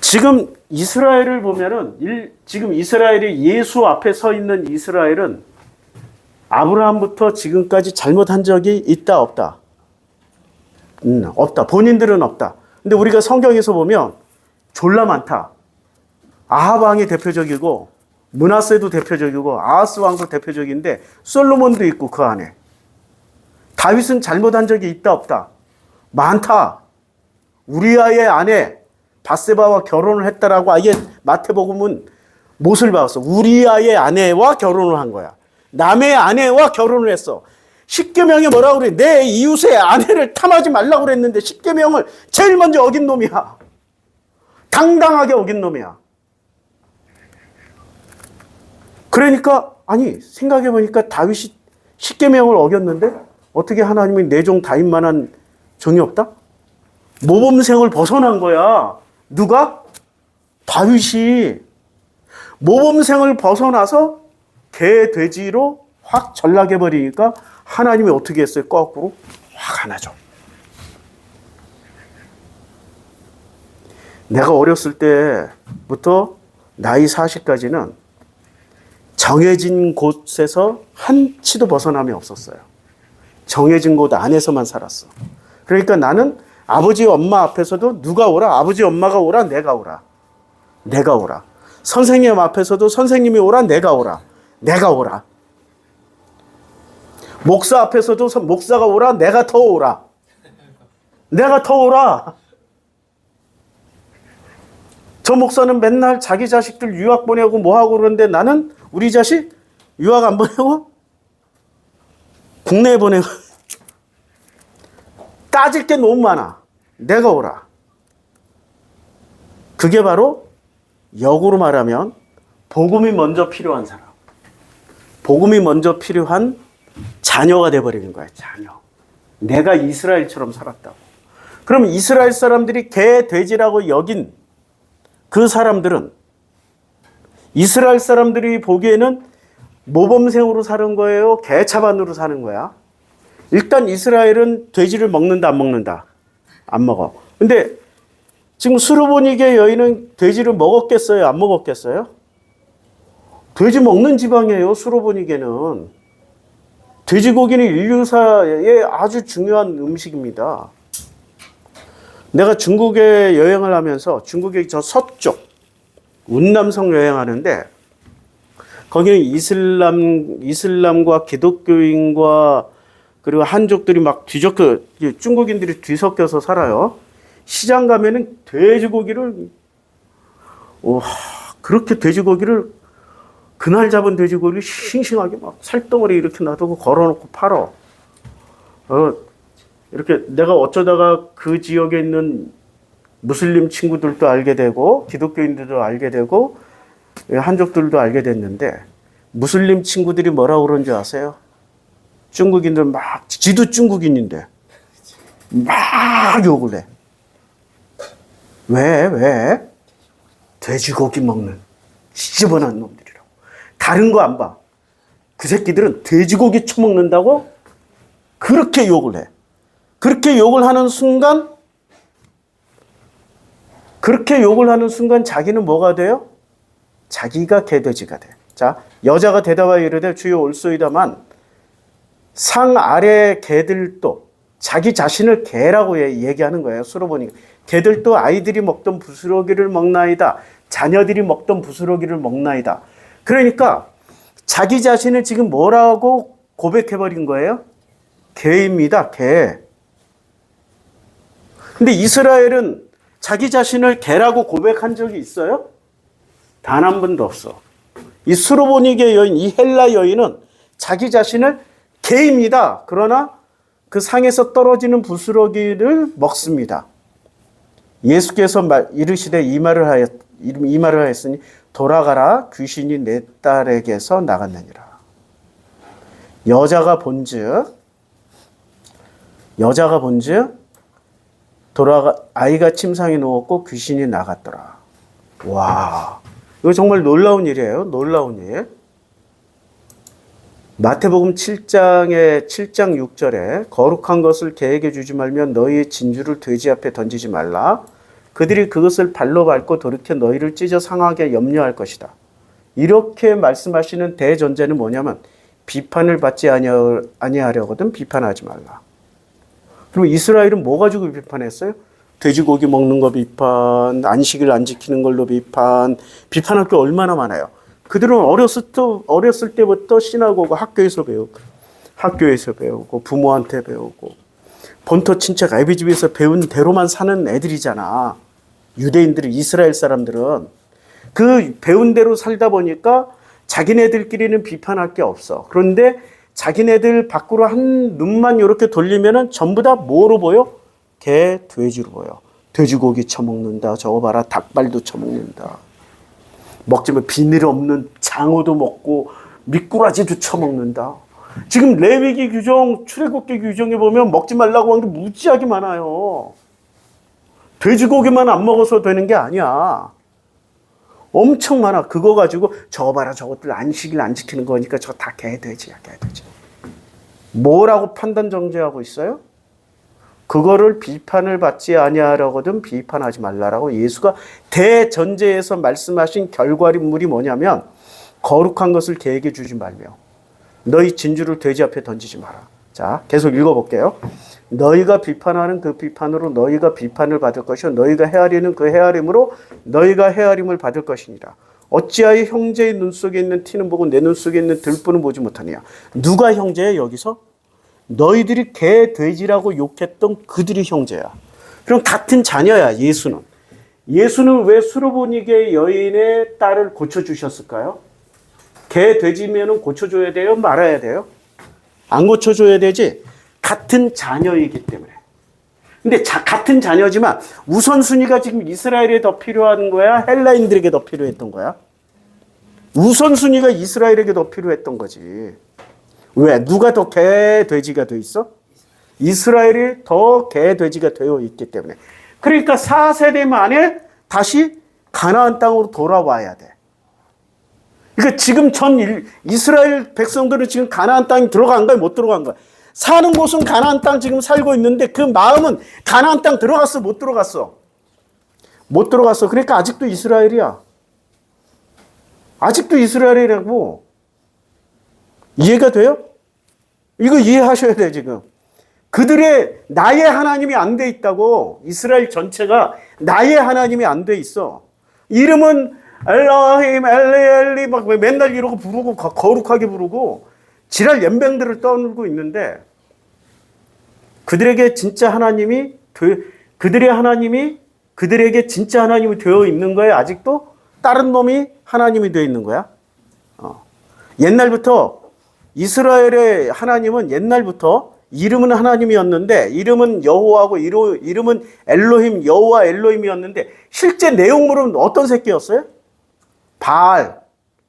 지금 이스라엘을 보면은, 지금 이스라엘이 예수 앞에 서 있는 이스라엘은 아브라함부터 지금까지 잘못한 적이 있다, 없다? 없다. 본인들은 없다. 근데 우리가 성경에서 보면 졸라 많다. 아합 왕이 대표적이고, 므낫세도 대표적이고, 아하스 왕도 대표적인데, 솔로몬도 있고 그 안에. 다윗은 잘못한 적이 있다, 없다? 많다. 우리아의 아내 밧세바와 결혼을 했다라고 아예 마태복음은 못을 박았어. 우리아의 아내와 결혼을 한 거야. 남의 아내와 결혼을 했어. 십계명이 뭐라고 그래? 내 이웃의 아내를 탐하지 말라고 그랬는데 십계명을 제일 먼저 어긴 놈이야. 당당하게 어긴 놈이야. 그러니까 아니 생각해 보니까 다윗이 십계명을 어겼는데 어떻게 하나님이 내 종 다윗만한 종이 없다? 모범생을 벗어난 거야. 누가? 다윗이 모범생을 벗어나서 개, 돼지로 확 전락해버리니까 하나님이 어떻게 했어요? 거꾸로 화가 나죠. 내가 어렸을 때부터 나이 40까지는 정해진 곳에서 한 치도 벗어남이 없었어요. 정해진 곳 안에서만 살았어. 그러니까 나는 아버지 엄마 앞에서도 누가 오라? 아버지 엄마가 오라? 내가 오라. 내가 오라. 선생님 앞에서도 선생님이 오라? 내가 오라. 내가 오라. 목사 앞에서도 목사가 오라? 내가 더 오라. 내가 더 오라. 저 목사는 맨날 자기 자식들 유학 보내고 뭐하고 그러는데 나는 우리 자식 유학 안 보내고 국내에 보내고 따질 게 너무 많아. 내가 오라. 그게 바로 역으로 말하면 복음이 먼저 필요한 사람. 복음이 먼저 필요한 자녀가 돼버리는 거야. 자녀. 내가 이스라엘처럼 살았다고. 그럼 이스라엘 사람들이 개, 돼지라고 여긴 그 사람들은 이스라엘 사람들이 보기에는 모범생으로 사는 거예요? 개차반으로 사는 거야? 일단 이스라엘은 돼지를 먹는다, 안 먹는다? 안 먹어. 근데 지금 수르보니게 여인은 돼지를 먹었겠어요? 안 먹었겠어요? 돼지 먹는 지방이에요, 수르보니게는. 돼지고기는 인류사의 아주 중요한 음식입니다. 내가 중국에 여행을 하면서 중국의 저 서쪽 운남성 여행하는데 거기는 이슬람과 기독교인과 그리고 한족들이 막 중국인들이 뒤섞여서 살아요. 시장 가면은 돼지고기를 그렇게 돼지고기를 그날 잡은 돼지고기를 싱싱하게 막 살덩어리 이렇게 놔두고 걸어놓고 팔어. 이렇게 내가 어쩌다가 그 지역에 있는 무슬림 친구들도 알게 되고 기독교인들도 알게 되고 한족들도 알게 됐는데 무슬림 친구들이 뭐라고 그러는 줄 아세요? 중국인들 막 지도 중국인인데 막 욕을 해. 왜? 돼지고기 먹는 지저분한 놈들이라고. 다른 거 안 봐. 그 새끼들은 돼지고기 처먹는다고 그렇게 욕을 해. 그렇게 욕을 하는 순간 자기는 뭐가 돼요? 자기가 개돼지가 돼. 자, 여자가 대답하여 이르되 주여 올소이다만 상 아래 개들도 자기 자신을 개라고 얘기하는 거예요. 수로보니 개들도 아이들이 먹던 부스러기를 먹나이다. 자녀들이 먹던 부스러기를 먹나이다. 그러니까 자기 자신을 지금 뭐라고 고백해버린 거예요? 개입니다. 개. 근데 이스라엘은 자기 자신을 개라고 고백한 적이 있어요? 단 한 번도 없어. 이 수로보니게 여인, 이 헬라 여인은 자기 자신을 개입니다. 그러나 그 상에서 떨어지는 부스러기를 먹습니다. 예수께서 이르시되 이 말을 하였으니 돌아가라 귀신이 내 딸에게서 나갔느니라. 여자가 본즉 아이가 침상에 누웠고 귀신이 나갔더라. 와, 이거 정말 놀라운 일이에요. 놀라운 일. 마태복음 7장 6절에 거룩한 것을 개에게 주지 말며 너희의 진주를 돼지 앞에 던지지 말라. 그들이 그것을 발로 밟고 돌이켜 너희를 찢어 상하게 염려할 것이다. 이렇게 말씀하시는 대전제는 뭐냐면 비판을 받지 아니하려거든 비판하지 말라. 그럼 이스라엘은 뭐 가지고 비판했어요? 돼지고기 먹는 거 비판, 안식일 안 지키는 걸로 비판할 게 얼마나 많아요. 그들은 어렸을 때부터 시나고가 학교에서 배우고 부모한테 배우고 본토 친척 애비집에서 배운 대로만 사는 애들이잖아. 유대인들은, 이스라엘 사람들은 그 배운 대로 살다 보니까 자기네들끼리는 비판할 게 없어. 그런데 자기네들 밖으로 한 눈만 이렇게 돌리면은 전부 다 뭐로 보여? 개, 돼지로 보여. 돼지고기 처먹는다. 저거 봐라. 닭발도 처먹는다. 먹지만 비늘 없는 장어도 먹고 미꾸라지도 처먹는다. 지금 레위기 규정, 출애굽기 규정에 보면 먹지 말라고 한 게 무지하게 많아요. 돼지고기만 안 먹어서 되는 게 아니야. 엄청 많아. 그거 가지고 저거 봐라, 저것들 안식일 안 지키는 거니까 저거 다 개돼지야, 개돼지. 뭐라고 판단 정죄하고 있어요? 그거를 비판을 받지 아니하라거든 비판하지 말라라고 예수가 대전제에서 말씀하신 결과물이 뭐냐면 거룩한 것을 개에게 주지 말며 너희 진주를 돼지 앞에 던지지 마라. 자, 계속 읽어볼게요. 너희가 비판하는 그 비판으로 너희가 비판을 받을 것이요 너희가 헤아리는 그 헤아림으로 너희가 헤아림을 받을 것이니라. 어찌하여 형제의 눈 속에 있는 티는 보고 내 눈 속에 있는 들보는 보지 못하느냐. 누가 형제야 여기서? 너희들이 개, 돼지라고 욕했던 그들이 형제야. 그럼 같은 자녀야 예수는. 예수는 왜 수르보니게 여인의 딸을 고쳐주셨을까요? 개, 돼지면 고쳐줘야 돼요? 말아야 돼요? 안 고쳐줘야 되지? 같은 자녀이기 때문에. 근데 같은 자녀지만 우선순위가 지금 이스라엘에 더 필요한 거야? 헬라인들에게 더 필요했던 거야? 우선순위가 이스라엘에게 더 필요했던 거지. 왜? 누가 더 개, 돼지가 돼 있어? 이스라엘이 더 개, 돼지가 되어 있기 때문에. 그러니까 4세대 만에 다시 가나안 땅으로 돌아와야 돼. 그러니까 지금 이스라엘 백성들은 지금 가나안 땅에 들어간 거야? 못 들어간 거야? 사는 곳은 가나안 땅 지금 살고 있는데 그 마음은 가나안 땅 들어갔어? 못 들어갔어? 못 들어갔어. 그러니까 아직도 이스라엘이야. 아직도 이스라엘이라고. 이해가 돼요? 이거 이해하셔야 돼 지금. 그들의 나의 하나님이 안 돼 있다고. 이스라엘 전체가 나의 하나님이 안 돼 있어. 이름은 엘라힘 엘리 막 맨날 이러고 부르고 거룩하게 부르고 지랄 연병들을 떠들고 있는데 그들에게 진짜 하나님이 그들의 하나님이 그들에게 진짜 하나님이 되어 있는 거예요? 아직도 다른 놈이 하나님이 되어 있는 거야? 옛날부터 이스라엘의 하나님은 옛날부터 이름은 하나님이었는데 이름은 여호와고 이름은 엘로힘 여호와 엘로힘이었는데 실제 내용물은 어떤 새끼였어요? 바알,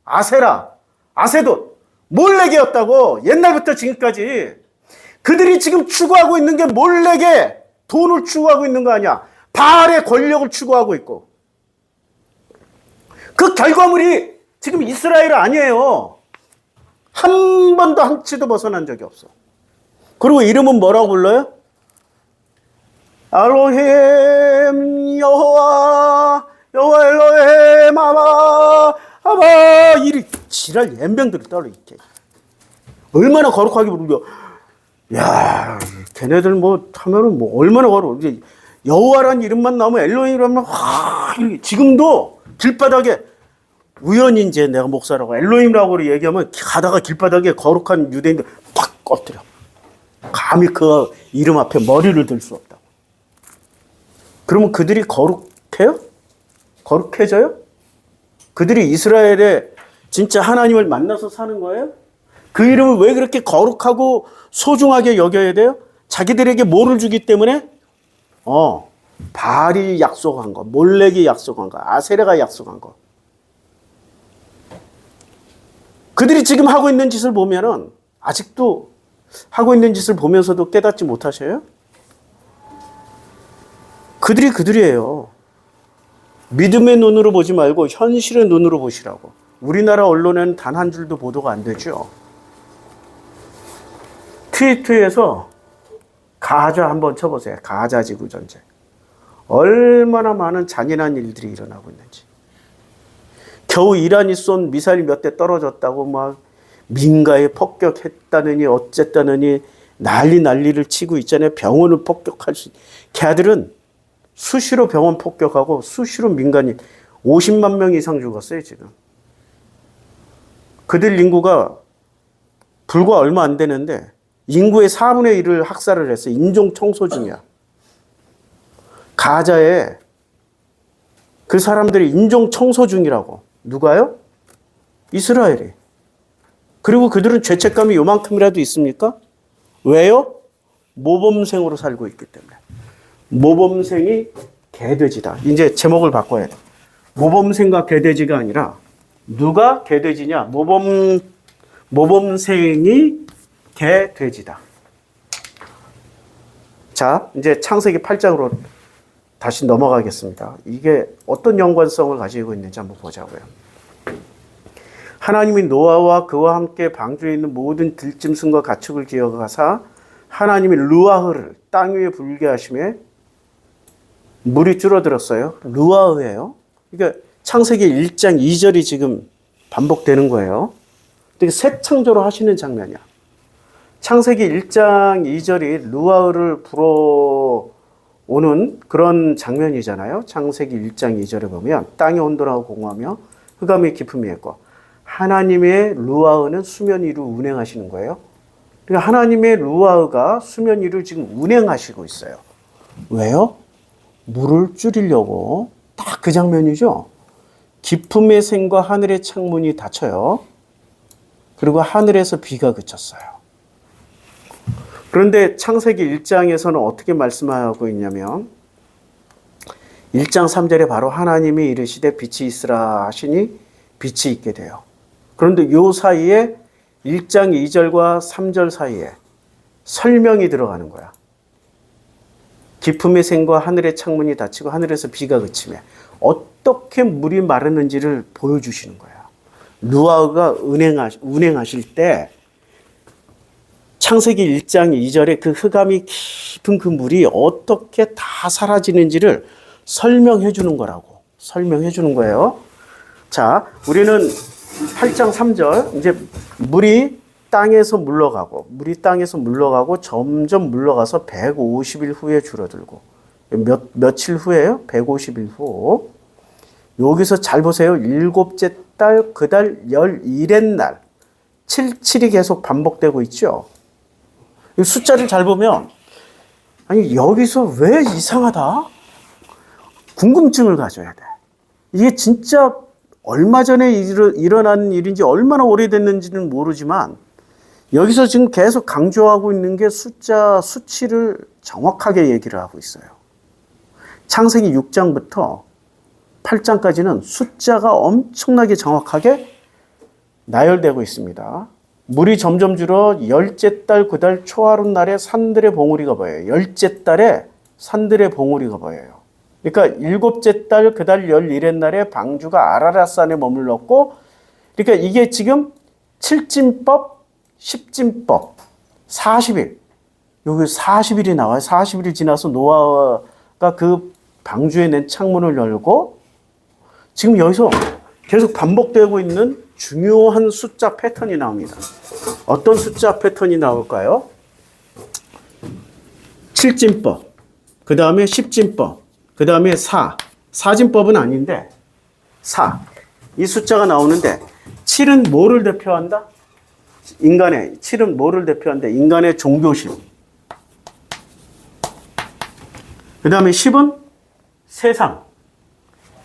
아세라, 아세돗 몰렉이었다고. 옛날부터 지금까지. 그들이 지금 추구하고 있는 게 몰렉의 돈을 추구하고 있는 거 아니야. 바알의 권력을 추구하고 있고. 그 결과물이 지금 이스라엘 아니에요. 한 번도 한치도 벗어난 적이 없어. 그리고 이름은 뭐라고 불러요? 엘로힘 여호와 엘로힘 아바 이리 지랄 연병들을 떨어 있게. 얼마나 거룩하게 부르려. 야, 걔네들 뭐 하면은 뭐 얼마나 거룩. 이제 여호와라는 이름만 나오면 엘로힘이라면 지금도 길바닥에 우연히 이제 내가 목사라고 엘로힘이라고 얘기하면 가다가 길바닥에 거룩한 유대인들 팍 엎드려. 감히 그 이름 앞에 머리를 들 수 없다고. 그러면 그들이 거룩해요? 거룩해져요? 그들이 이스라엘의 진짜 하나님을 만나서 사는 거예요? 그 이름을 왜 그렇게 거룩하고 소중하게 여겨야 돼요? 자기들에게 뭐를 주기 때문에? 바알이 약속한 거, 몰렉이 약속한 거, 아세라가 약속한 거. 그들이 지금 하고 있는 짓을 보면은 아직도 하고 있는 짓을 보면서도 깨닫지 못하셔요? 그들이 그들이에요. 믿음의 눈으로 보지 말고 현실의 눈으로 보시라고. 우리나라 언론에는 단 한 줄도 보도가 안 되죠. 트위터에서 가자 한번 쳐보세요. 가자 지구 전쟁. 얼마나 많은 잔인한 일들이 일어나고 있는지. 겨우 이란이 쏜 미사일 몇 대 떨어졌다고 막 민가에 폭격했다느니 어쨌다느니 난리를 치고 있잖아요. 병원을 폭격할 수. 걔들은 수시로 병원 폭격하고 수시로 민간인 50만 명 이상 죽었어요 지금. 그들 인구가 불과 얼마 안 되는데 인구의 4분의 1을 학살을 했어요. 인종 청소 중이야. 가자에 그 사람들이 인종 청소 중이라고. 누가요? 이스라엘이. 그리고 그들은 죄책감이 요만큼이라도 있습니까? 왜요? 모범생으로 살고 있기 때문에. 모범생이 개돼지다. 이제 제목을 바꿔야 돼. 모범생과 개돼지가 아니라 누가 개돼지냐? 모범생이 개돼지다. 자, 이제 창세기 8장으로 다시 넘어가겠습니다. 이게 어떤 연관성을 가지고 있는지 한번 보자고요. 하나님이 노아와 그와 함께 방주에 있는 모든 들짐승과 가축을 기어가사 하나님이 루아흐를 땅 위에 불게 하심에 물이 줄어들었어요. 루아흐예요. 그러니까 창세기 1장 2절이 지금 반복되는 거예요. 되게 새 창조를 하시는 장면이야. 창세기 1장 2절이 루아흐를 불어오는 그런 장면이잖아요. 창세기 1장 2절에 보면 땅이 온도라고 공허하며 흑암의 깊음이 있고 하나님의 루아흐는 수면 위로 운행하시는 거예요. 그러니까 하나님의 루아흐가 수면 위를 지금 운행하시고 있어요. 왜요? 물을 줄이려고. 딱 그 장면이죠. 깊음의 샘과 하늘의 창문이 닫혀요. 그리고 하늘에서 비가 그쳤어요. 그런데 창세기 1장에서는 어떻게 말씀하고 있냐면 1장 3절에 바로 하나님이 이르시되 빛이 있으라 하시니 빛이 있게 돼요. 그런데 요 사이에 1장 2절과 3절 사이에 설명이 들어가는 거야. 깊음의 샘과 하늘의 창문이 닫히고 하늘에서 비가 그치며 어떻게 물이 마르는지를 보여주시는 거야. 루아흐가 운행하실 때 창세기 1장 2절에 그 흑암이 깊은 그 물이 어떻게 다 사라지는지를 설명해 주는 거라고. 설명해 주는 거예요. 자, 우리는 8장 3절 이제 물이 땅에서 물러가고 점점 물러가서 150일 후에 줄어들고 며칠 후에요? 150일 후. 여기서 잘 보세요. 일곱째 달 그 달 11의 날 77이 계속 반복되고 있죠. 이 숫자를 잘 보면 아니 여기서 왜 이상하다? 궁금증을 가져야 돼. 이게 진짜 얼마 전에 일어난 일인지 얼마나 오래됐는지는 모르지만 여기서 지금 계속 강조하고 있는 게 수치를 정확하게 얘기를 하고 있어요. 창세기 6장부터 8장까지는 숫자가 엄청나게 정확하게 나열되고 있습니다. 물이 점점 줄어 열째 달 그 달 초하룻 날에 산들의 봉우리가 보여요. 열째 달에 산들의 봉우리가 보여요. 그러니까 일곱째 달 그 달 11의 날에 방주가 아라랏산에 머물렀고 그러니까 이게 지금 7진법 10진법 40일 여기 40일이 나와요. 40일이 지나서 노아가 그 방주에 낸 창문을 열고 지금 여기서 계속 반복되고 있는 중요한 숫자 패턴이 나옵니다. 어떤 숫자 패턴이 나올까요? 7진법, 그 다음에 10진법, 그 다음에 4진법은 아닌데 4. 이 숫자가 나오는데 7은 뭐를 대표한다? 7은 뭐를 대표한다? 인간의 종교심. 그 다음에 10은 세상.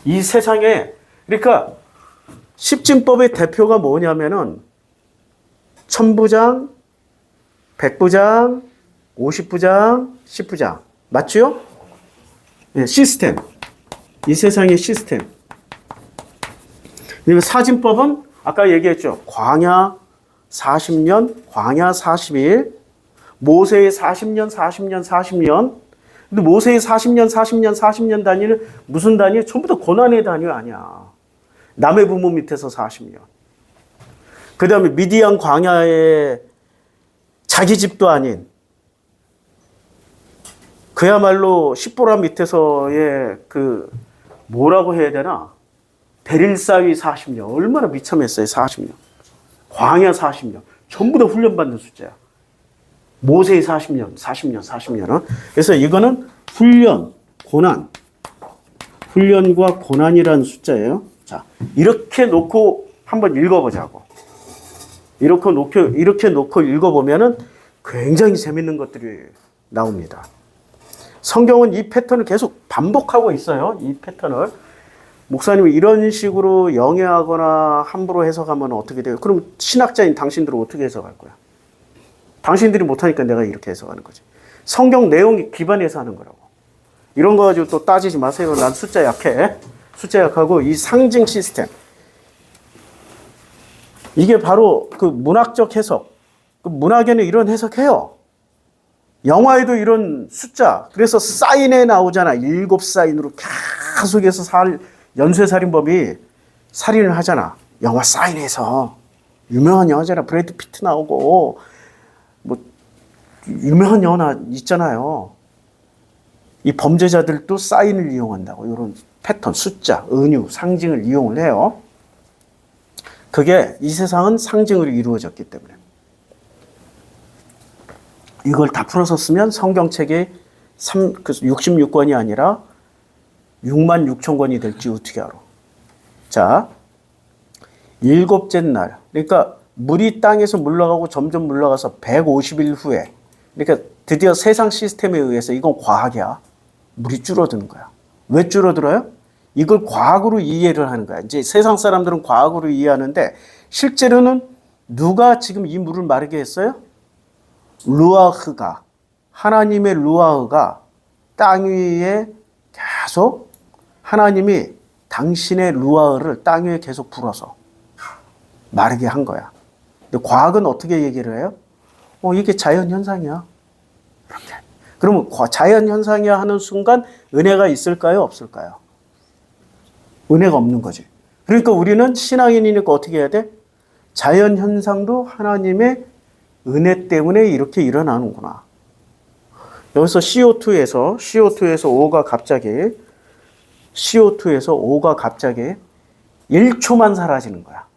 이 세상에, 그러니까 10진법의 대표가 뭐냐면은 천부장, 백부장, 50부장, 10부장. 맞죠? 네, 시스템. 이 세상의 시스템. 그리고 사진법은 아까 얘기했죠. 광야 40년, 광야 40일, 모세의 40년. 근데 모세의 40년 단위는 무슨 단위야? 전부 다 고난의 단위 아니야. 남의 부모 밑에서 40년. 그 다음에 미디안 광야에 자기 집도 아닌 그야말로 십보라 밑에서의 그 뭐라고 해야 되나? 베릴사위 40년. 얼마나 비참했어요. 40년. 광야 40년. 전부 다 훈련받는 숫자야. 모세의 40년은. 그래서 이거는 훈련, 고난. 훈련과 고난이라는 숫자예요. 자, 이렇게 놓고 한번 읽어보자고. 이렇게 놓고 읽어보면은 굉장히 재밌는 것들이 나옵니다. 성경은 이 패턴을 계속 반복하고 있어요. 이 패턴을. 목사님이 이런 식으로 영해하거나 함부로 해석하면 어떻게 돼요? 그럼 신학자인 당신들은 어떻게 해석할 거야? 당신들이 못하니까 내가 이렇게 해석하는 거지. 성경 내용이 기반해서 하는 거라고. 이런 거 가지고 또 따지지 마세요. 난 숫자 약해. 숫자 약하고 이 상징 시스템. 이게 바로 그 문학적 해석. 그 문학에는 이런 해석해요. 영화에도 이런 숫자, 그래서 사인에 나오잖아. 7사인으로 계속해서 연쇄살인범이 살인을 하잖아. 영화 사인에서. 유명한 영화잖아. 브래드 피트 나오고, 뭐, 유명한 영화 있잖아요. 이 범죄자들도 사인을 이용한다고. 이런 패턴, 숫자, 은유, 상징을 이용을 해요. 그게 이 세상은 상징으로 이루어졌기 때문에. 이걸 다 풀어서 쓰면 성경책이 66권이 아니라 6만 6천 권이 될지 어떻게 알아. 자, 7째 날. 그러니까 물이 땅에서 물러가고 점점 물러가서 150일 후에. 그러니까 드디어 세상 시스템에 의해서 이건 과학이야. 물이 줄어드는 거야. 왜 줄어들어요? 이걸 과학으로 이해를 하는 거야. 이제 세상 사람들은 과학으로 이해하는데 실제로는 누가 지금 이 물을 마르게 했어요? 루아흐가, 하나님의 루아흐가 땅 위에 계속 하나님이 당신의 루아흐를 땅 위에 계속 불어서 마르게 한 거야. 근데 과학은 어떻게 얘기를 해요? 이게 자연현상이야. 이렇게. 그러면 자연현상이야 하는 순간 은혜가 있을까요? 없을까요? 은혜가 없는 거지. 그러니까 우리는 신앙인이니까 어떻게 해야 돼? 자연현상도 하나님의 은혜 때문에 이렇게 일어나는구나. 여기서 CO2에서 O가 갑자기 1초만 사라지는 거야.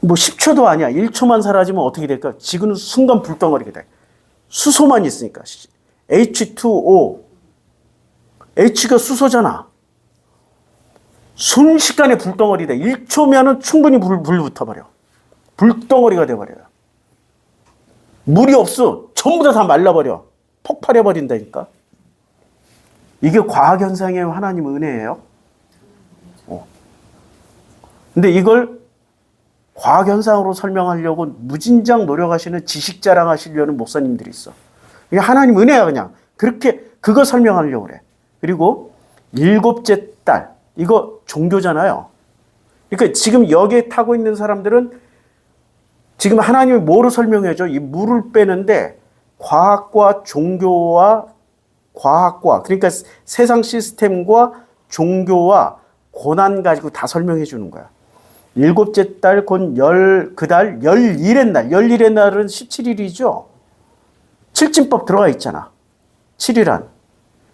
뭐 10초도 아니야. 1초만 사라지면 어떻게 될까? 지구는 순간 불덩어리게 돼. 수소만 있으니까. H2O. H가 수소잖아. 순식간에 불덩어리 돼. 1초면은 충분히 불 붙어버려. 불덩어리가 돼버려요. 물이 없어. 전부 다 말라버려. 폭발해버린다니까. 이게 과학현상이에요? 하나님 은혜예요? 근데 이걸 과학현상으로 설명하려고 무진장 노력하시는 지식 자랑하시려는 목사님들이 있어. 이게 하나님 은혜야 그냥. 그거 설명하려고 그래. 그리고 7째 달. 이거 종교잖아요. 그러니까 지금 여기에 타고 있는 사람들은 지금 하나님이 뭐로 설명해줘? 이 물을 빼는데 과학과 종교와 그러니까 세상 시스템과 종교와 고난 가지고 다 설명해 주는 거야. 7째 달, 그달 11의 날. 11의 날은 17일이죠. 칠진법 들어가 있잖아. 7일안.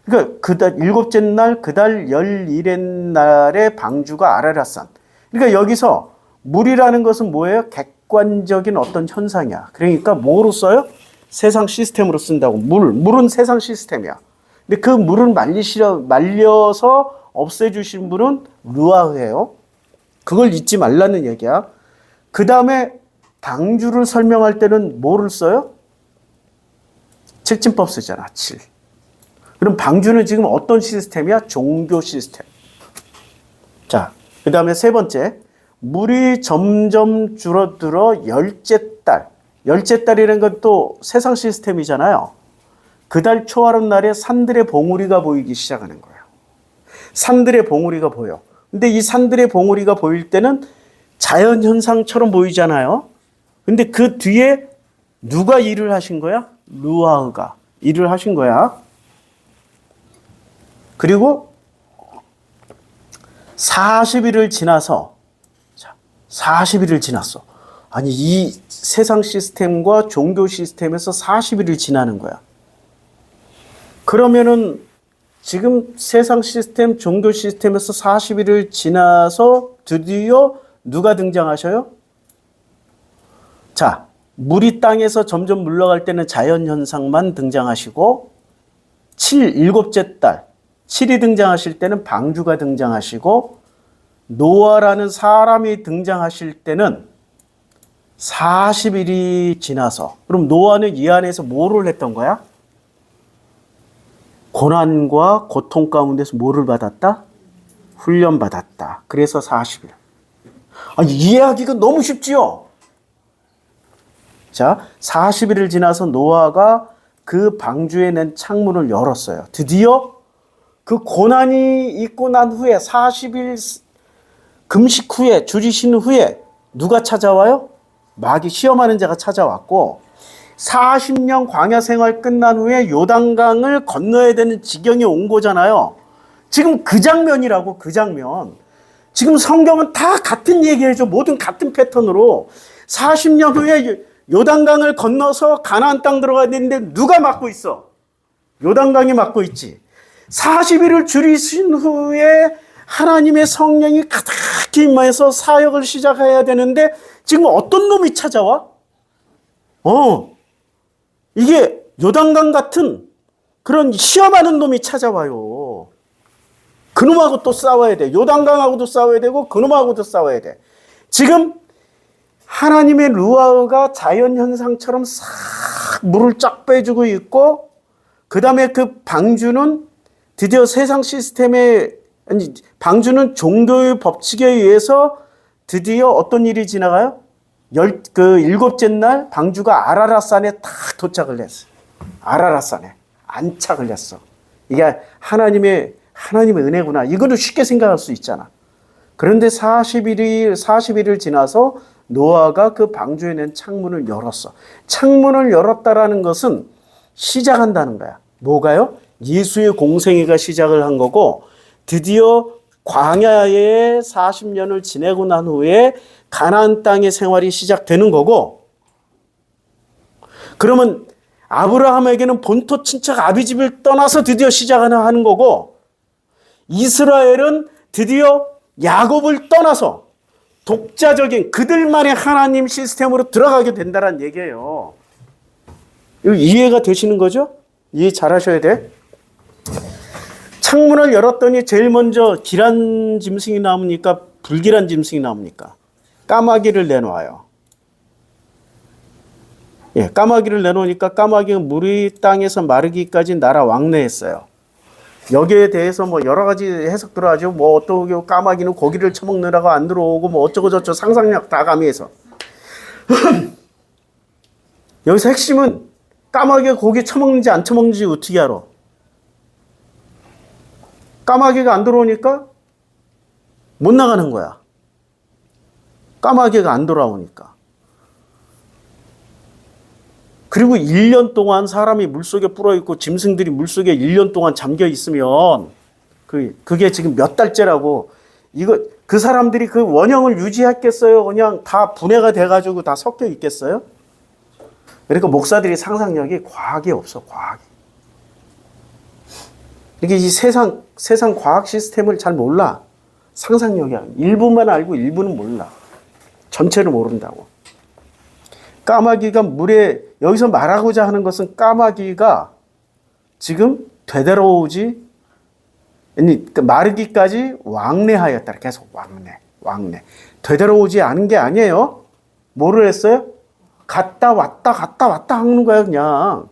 그러니까 그달 7째 날, 그달 11의 날의 방주가 아라랏산. 그러니까 여기서 물이라는 것은 뭐예요? 객관적인 어떤 현상이야. 그러니까 뭐로 써요? 세상 시스템으로 쓴다고. 물은 세상 시스템이야. 근데 그 물을 말려서 없애주신 분은 루아흐예요. 그걸 잊지 말라는 얘기야. 그 다음에 방주를 설명할 때는 뭐를 써요? 칠진법 쓰잖아. 7. 그럼 방주는 지금 어떤 시스템이야? 종교 시스템. 자, 그 다음에 세 번째. 물이 점점 줄어들어 10째 달. 10째 달이라는 건 또 세상 시스템이잖아요. 그달 초하룻 날에 산들의 봉우리가 보이기 시작하는 거예요. 산들의 봉우리가 보여. 근데 이 산들의 봉우리가 보일 때는 자연현상처럼 보이잖아요. 근데 그 뒤에 누가 일을 하신 거야? 루아흐가 일을 하신 거야. 그리고 40일을 지나서 40일을 지났어. 아니 이 세상 시스템과 종교 시스템에서 40일을 지나는 거야. 그러면은 지금 세상 시스템, 종교 시스템에서 40일을 지나서 드디어 누가 등장하셔요? 자, 물이 땅에서 점점 물러갈 때는 자연현상만 등장하시고 7째 달, 7이 등장하실 때는 방주가 등장하시고 노아라는 사람이 등장하실 때는 40일이 지나서 그럼 노아는 이 안에서 뭐를 했던 거야? 고난과 고통 가운데서 뭐를 받았다? 훈련받았다. 그래서 40일. 아니, 이해하기가 너무 쉽지요? 자, 40일을 지나서 노아가 그 방주에 낸 창문을 열었어요. 드디어 그 고난이 있고 난 후에 40일 금식 후에, 줄이신 후에 누가 찾아와요? 마귀 시험하는 자가 찾아왔고 40년 광야 생활 끝난 후에 요단강을 건너야 되는 지경에 온 거잖아요. 지금 그 장면이라고, 그 장면. 지금 성경은 다 같은 얘기해줘. 모든 같은 패턴으로 40년 후에 요단강을 건너서 가나안 땅 들어가야 되는데 누가 막고 있어? 요단강이 막고 있지. 40일을 줄이신 후에 하나님의 성령이 가득히 임하여서 사역을 시작해야 되는데 지금 어떤 놈이 찾아와? 이게 요단강 같은 그런 시험하는 놈이 찾아와요. 그놈하고 또 싸워야 돼. 요단강하고도 싸워야 되고 그놈하고도 싸워야 돼. 지금 하나님의 루아흐가 자연현상처럼 싹 물을 쫙 빼주고 있고 그 다음에 그 방주는 드디어 세상 시스템에 방주는 종교의 법칙에 의해서 드디어 어떤 일이 지나가요? 일곱째 날 방주가 아라랏산에 딱 도착을 했어. 아라랏산에 안착을 했어. 이게 하나님의 은혜구나. 이거는 쉽게 생각할 수 있잖아. 그런데 40일을 지나서 노아가 그 방주에 낸 창문을 열었어. 창문을 열었다라는 것은 시작한다는 거야. 뭐가요? 예수의 공생애가 시작을 한 거고 드디어 광야에 40년을 지내고 난 후에 가나안 땅의 생활이 시작되는 거고 그러면 아브라함에게는 본토 친척 아비집을 떠나서 드디어 시작하는 거고 이스라엘은 드디어 야곱을 떠나서 독자적인 그들만의 하나님 시스템으로 들어가게 된다는 얘기예요. 이거 이해가 되시는 거죠? 이해 잘 하셔야 돼. 창문을 열었더니 제일 먼저 기란 짐승이 나옵니까? 불기란 짐승이 나옵니까? 까마귀를 내놓아요. 예, 까마귀를 내놓으니까 까마귀가 물이 땅에서 마르기까지 날아 왕래했어요. 여기에 대해서 뭐 여러 가지 해석들을 하죠. 뭐 어떤 까마귀는 고기를 처먹느라고 안 들어오고 뭐 어쩌고 저쩌고 상상력 다 가미해서. 여기서 핵심은 까마귀가 고기 처먹는지 안 처먹는지 어떻게 알아? 까마귀가 안 들어오니까 못 나가는 거야. 까마귀가 안 돌아오니까. 그리고 1년 동안 사람이 물속에 불어있고 짐승들이 물속에 1년 동안 잠겨 있으면 그게 지금 몇 달째라고 그 사람들이 그 원형을 유지했겠어요? 그냥 다 분해가 돼가지고 다 섞여 있겠어요? 그러니까 목사들이 상상력이 과학이 없어, 과학이. 이게 이 세상 과학 시스템을 잘 몰라. 상상력이야. 일부만 알고 일부는 몰라. 전체를 모른다고. 까마귀가 물에 여기서 말하고자 하는 것은 까마귀가 지금 되돌아오지 마르기까지 왕래하였다. 계속 왕래. 되돌아오지 않은 게 아니에요. 뭐를 했어요? 갔다 왔다 하는 거야 그냥.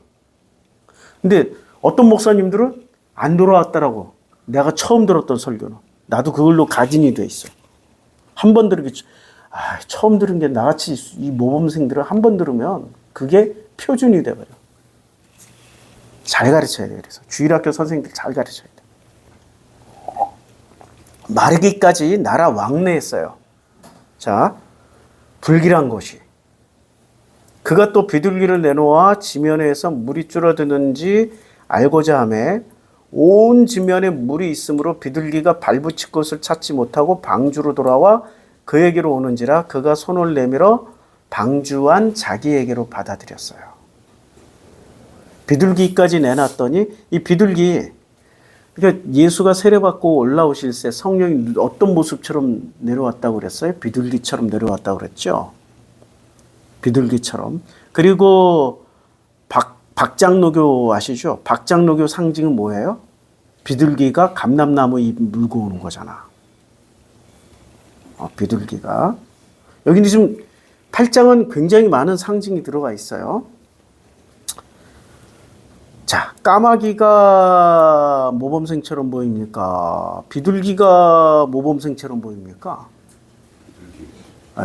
근데 어떤 목사님들은 안 돌아왔다라고. 내가 처음 들었던 설교는. 나도 그걸로 가진이 돼 있어. 한 번 들으면 처음 들은 게 나같이 이 모범생들은 한 번 들으면 그게 표준이 돼버려. 잘 가르쳐야 돼. 그래서 주일학교 선생님들 잘 가르쳐야 돼. 마르기까지 나라 왕래했어요. 자, 불길한 것이. 그가 또 비둘기를 내놓아 지면에서 물이 줄어드는지 알고자 하매 온 지면에 물이 있으므로 비둘기가 발붙일 곳을 찾지 못하고 방주로 돌아와 그에게로 오는지라 그가 손을 내밀어 방주한 자기에게로 받아들였어요. 비둘기까지 내놨더니 이 비둘기, 그러니까 예수가 세례받고 올라오실 때 성령이 어떤 모습처럼 내려왔다고 그랬어요? 비둘기처럼 내려왔다고 그랬죠. 비둘기처럼. 그리고 박장로교 아시죠? 박장로교 상징은 뭐예요? 비둘기가 감람나무 잎 물고 오는 거잖아. 비둘기가. 여기 지금 8장은 굉장히 많은 상징이 들어가 있어요. 자, 까마귀가 모범생처럼 보입니까? 비둘기가 모범생처럼 보입니까?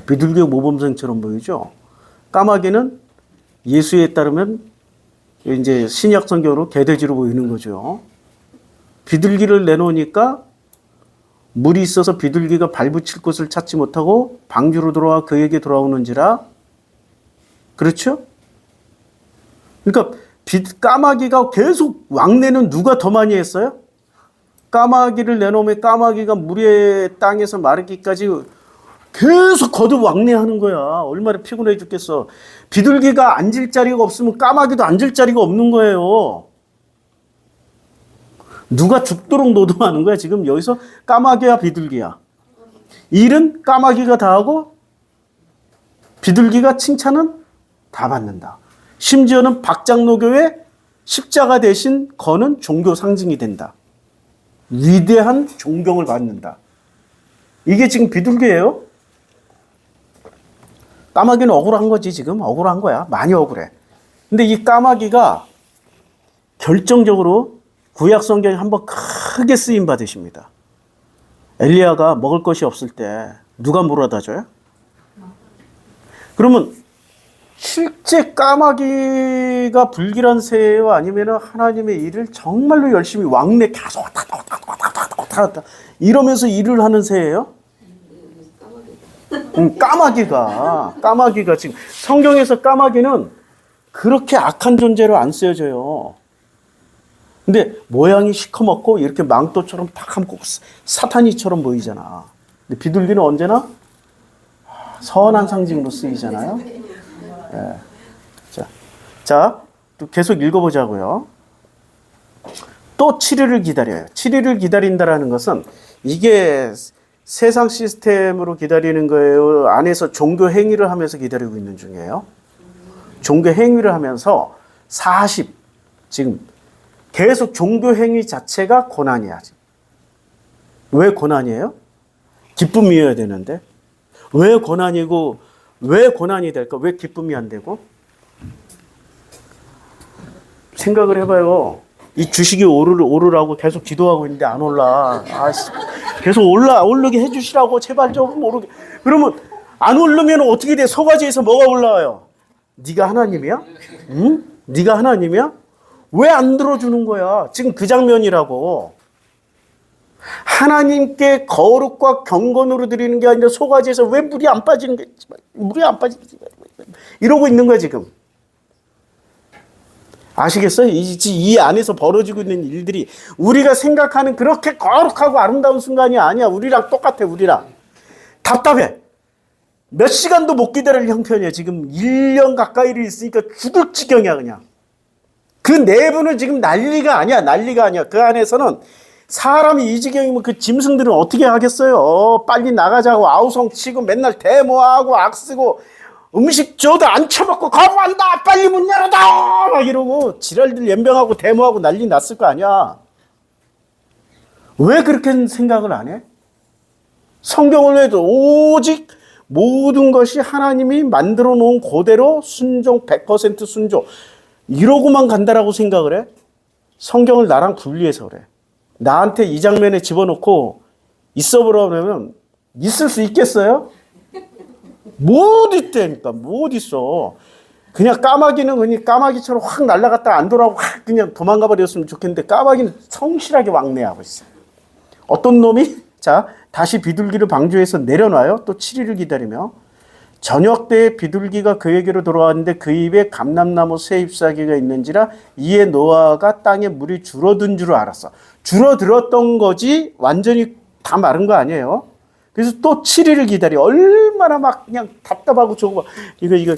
비둘기가 모범생처럼 보이죠? 까마귀는 예수에 따르면 이제 신약 성경으로 개돼지로 보이는 거죠. 비둘기를 내놓으니까 물이 있어서 비둘기가 발붙일 곳을 찾지 못하고 방주로 돌아와 그에게 돌아오는지라 그렇죠? 그러니까 까마귀가 계속 왕래는 누가 더 많이 했어요? 까마귀를 내놓으면 까마귀가 물의 땅에서 마르기까지 계속 거듭 왕래하는 거야. 얼마나 피곤해 죽겠어. 비둘기가 앉을 자리가 없으면 까마귀도 앉을 자리가 없는 거예요. 누가 죽도록 노동하는 거야. 지금 여기서 까마귀야 비둘기야. 일은 까마귀가 다 하고 비둘기가 칭찬은 다 받는다. 심지어는 박장로교의 십자가 대신 거는 종교 상징이 된다. 위대한 존경을 받는다. 이게 지금 비둘기예요. 까마귀는 억울한 거지. 지금 억울한 거야. 많이 억울해. 근데 이 까마귀가 결정적으로 구약 성경에 한번 크게 쓰임 받으십니다. 엘리야가 먹을 것이 없을 때 누가 물어다 줘요? 그러면 실제 까마귀가 불길한 새예요? 아니면 하나님의 일을 정말로 열심히 왕래 계속 왔다 이러면서 일을 하는 새예요? 까마귀가 지금 성경에서 까마귀는 그렇게 악한 존재로 안 쓰여져요. 근데 모양이 시커멓고 이렇게 망토처럼 탁 감고 사탄이처럼 보이잖아. 근데 비둘기는 언제나 선한 상징으로 쓰이잖아요. 예. 자, 또 계속 읽어보자고요. 또 7일을 기다려요. 7일을 기다린다라는 것은 이게 세상 시스템으로 기다리는 거예요? 안에서 종교 행위를 하면서 기다리고 있는 중이에요? 종교 행위를 하면서 40, 지금 계속 종교 행위 자체가 고난이야. 왜 고난이에요? 기쁨이어야 되는데. 왜 고난이고, 왜 고난이 될까? 왜 기쁨이 안 되고? 생각을 해봐요. 이 주식이 오르라고 계속 기도하고 있는데 안 올라. 계속 오르게 해주시라고 제발 좀 오르게. 그러면 안 오르면 어떻게 돼? 소가지에서 뭐가 올라와요? 네가 하나님이야? 응? 네가 하나님이야? 왜 안 들어주는 거야? 지금 그 장면이라고. 하나님께 거룩과 경건으로 드리는 게 아니라 소가지에서 왜 물이 안 빠지는 게 물이 안 빠지지 이러고 있는 거야 지금. 아시겠어요? 이 안에서 벌어지고 있는 일들이 우리가 생각하는 그렇게 거룩하고 아름다운 순간이 아니야. 우리랑 똑같아. 우리랑 답답해. 몇 시간도 못 기다릴 형편이야. 지금 1년 가까이를 있으니까 죽을 지경이야 그냥. 그 내부는 지금 난리가 아니야. 난리가 아니야. 그 안에서는 사람이 이 지경이면 그 짐승들은 어떻게 하겠어요? 빨리 나가자고 아우성 치고 맨날 데모하고 악쓰고 음식 줘도 안 처먹고 거부한다. 빨리 문 열어다. 막 이러고 지랄들 연병하고 데모하고 난리 났을 거 아니야. 왜 그렇게 생각을 안 해? 성경을 해도 오직 모든 것이 하나님이 만들어 놓은 그대로 순종 100% 순종 이러고만 간다라고 생각을 해? 성경을 나랑 분리해서 그래. 나한테 이 장면에 집어넣고 있어보라고 그러면 있을 수 있겠어요? 못 있다니까. 못 있어. 그냥 까마귀는 그냥 까마귀처럼 확 날아갔다 안 돌아오고 확 그냥 도망가 버렸으면 좋겠는데 까마귀는 성실하게 왕래하고 있어요. 어떤 놈이 자 다시 비둘기를 방주에서 내려놔요. 또 7일을 기다리며 저녁 때에 비둘기가 그에게로 돌아왔는데 그 입에 감람나무 새 잎사귀가 있는지라 이에 노아가 땅에 물이 줄어든 줄 알았어. 줄어들었던 거지 완전히 다 마른 거 아니에요. 그래서 또 7일을 기다려. 얼마나 막 그냥 답답하고 저거 이거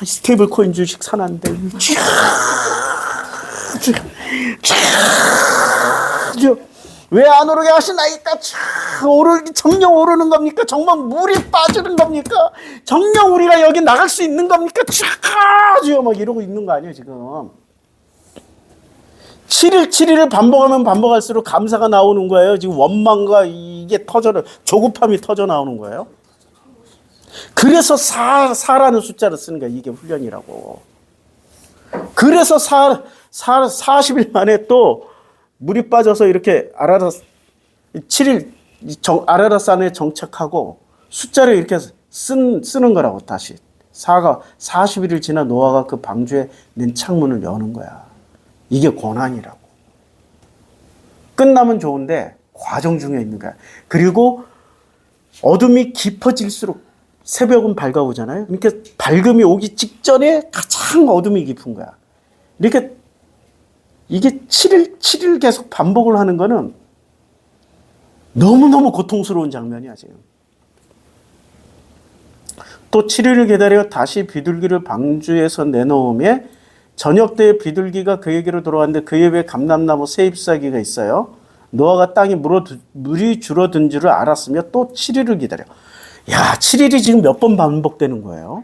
스테이블 코인 주식 사놨는데 왜 안 오르게 하시나이까? 정령 오르는 겁니까? 정말 물이 빠지는 겁니까? 정령 우리가 여기 나갈 수 있는 겁니까? 막 이러고 있는 거 아니에요 지금. 7일을 반복하면 반복할수록 감사가 나오는 거예요. 지금 원망과 이게 조급함이 터져 나오는 거예요. 그래서 4라는 숫자를 쓰는 거야. 이게 훈련이라고. 그래서 40일 만에 또 물이 빠져서 이렇게 아라라산에 정착하고 숫자를 이렇게 쓰는 거라고 다시. 40일을 지나 노아가 그 방주에 낸 창문을 여는 거야. 이게 고난이라고. 끝나면 좋은데 과정 중에 있는 거야. 그리고 어둠이 깊어질수록 새벽은 밝아오잖아요. 그러니까 밝음이 오기 직전에 가장 어둠이 깊은 거야. 이렇게 이게 7일 계속 반복을 하는 거는 너무너무 고통스러운 장면이야, 지금. 또 7일을 기다려 다시 비둘기를 방주에서 내놓음에 저녁 때에 비둘기가 그에게로 돌아왔는데 그의 배에 감람나무 새 잎사귀가 있어요. 노아가 땅에 물이 줄어든 줄을 알았으며 또 7일을 기다려. 야, 7일이 지금 몇 번 반복되는 거예요.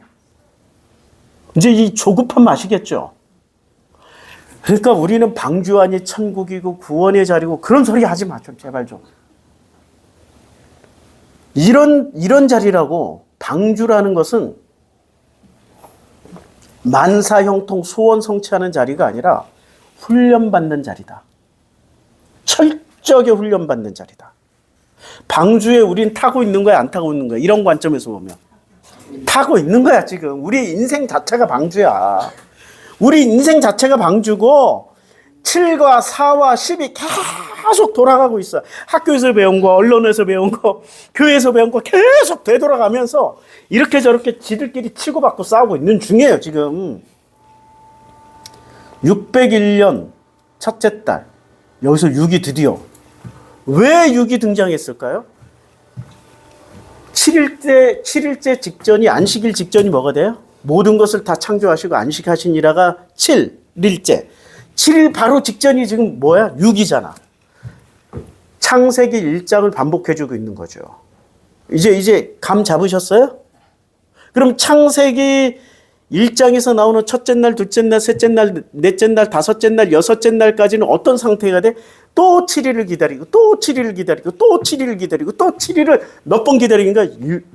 이제 이 조급함 아시겠죠? 그러니까 우리는 방주안이 천국이고 구원의 자리고 그런 소리 하지 마, 좀 제발 좀. 이런 자리라고. 방주라는 것은 만사형통 소원 성취하는 자리가 아니라 훈련받는 자리다. 철저하게 훈련받는 자리다. 방주에 우린 타고 있는 거야, 안 타고 있는 거야? 이런 관점에서 보면 타고 있는 거야. 지금 우리 인생 자체가 방주야. 우리 인생 자체가 방주고 7과 4와 10이 계속 돌아가고 있어. 학교에서 배운 거, 언론에서 배운 거, 교회에서 배운 거 계속 되돌아가면서 이렇게 저렇게 지들끼리 치고받고 싸우고 있는 중이에요, 지금. 601년 첫째 달. 여기서 6이 드디어. 왜 6이 등장했을까요? 7일째 직전이, 안식일 직전이 뭐가 돼요? 모든 것을 다 창조하시고 안식하신 이라가 7일째. 7일 바로 직전이 지금 뭐야? 6이잖아. 창세기 1장을 반복해주고 있는 거죠. 이제 감 잡으셨어요? 그럼 창세기 1장에서 나오는 첫째 날, 둘째 날, 셋째 날, 넷째 날, 다섯째 날, 여섯째 날까지는 어떤 상태가 돼? 또 7일을 기다리고, 또 7일을 기다리고, 또 7일을 기다리고, 또 7일을 몇 번 기다리는 거야?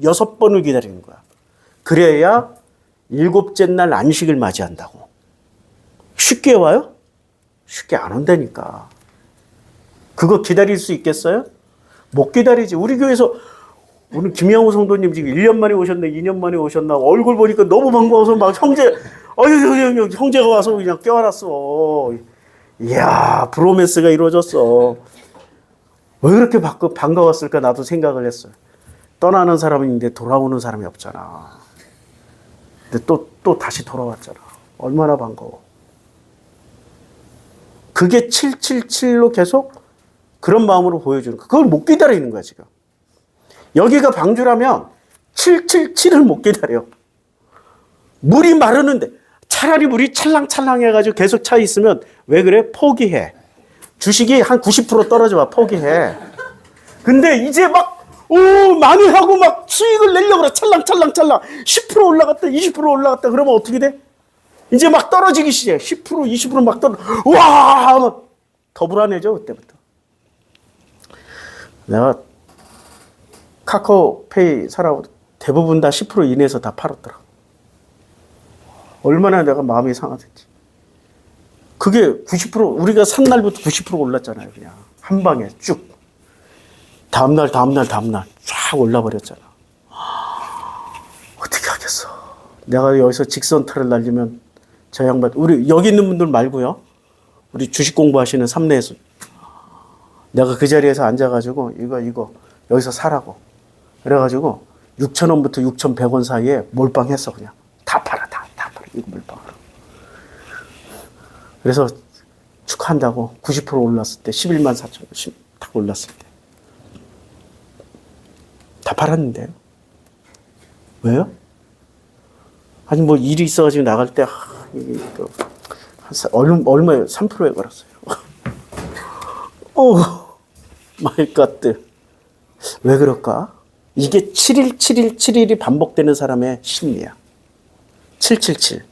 6번을 기다리는 거야. 그래야 7째 날 안식을 맞이한다고. 쉽게 와요? 쉽게 안 온다니까. 그거 기다릴 수 있겠어요? 못 기다리지. 우리 교회에서 오늘 김양호 성도님 지금 1년 만에 오셨나 2년 만에 오셨나 얼굴 보니까 너무 반가워서 막 형제가 와서 그냥 껴안았어. 이야, 브로맨스가 이루어졌어. 왜 그렇게 반가웠을까 나도 생각을 했어요. 떠나는 사람인데 돌아오는 사람이 없잖아. 근데 또 다시 돌아왔잖아. 얼마나 반가워. 그게 777로 계속 그런 마음으로 보여주는 거야. 그걸 못 기다리는 거야, 지금. 여기가 방주라면 777을 못 기다려. 물이 마르는데 차라리 물이 찰랑찰랑해가지고 계속 차 있으면 왜 그래? 포기해. 주식이 한 90% 떨어져 봐. 포기해. 근데 이제 많이 하고 막 수익을 내려고 그래. 찰랑찰랑찰랑. 10% 올라갔다, 20% 올라갔다. 그러면 어떻게 돼? 이제 막 떨어지기 시작해. 10%, 20% 막 와! 더 불안해져, 그때부터. 내가 카카오페이 사라고 대부분 다 10% 이내에서 다 팔았더라. 얼마나 내가 마음이 상하든지. 그게 90%, 우리가 산 날부터 90% 올랐잖아요, 그냥. 한 방에 쭉. 다음날 쫙 올라버렸잖아. 어떻게 하겠어. 내가 여기서 직선타를 날리면 저 양반, 우리 여기 있는 분들 말고요. 우리 주식 공부하시는 삼내에서 내가 그 자리에서 앉아가지고 이거 여기서 사라고. 그래가지고 6,000원부터 6,100원 사이에 몰빵했어, 그냥. 다 팔아. 이거 몰빵으로. 그래서 축하한다고 90% 올랐을 때 11만 4천 딱 올랐을 때. 다 팔았는데요. 왜요? 아니 뭐 일이 있어가지고 나갈 때 얼마에 3%에 걸었어요. 마이 갓. 왜 그럴까? 이게 7일이 반복되는 사람의 심리야. 777.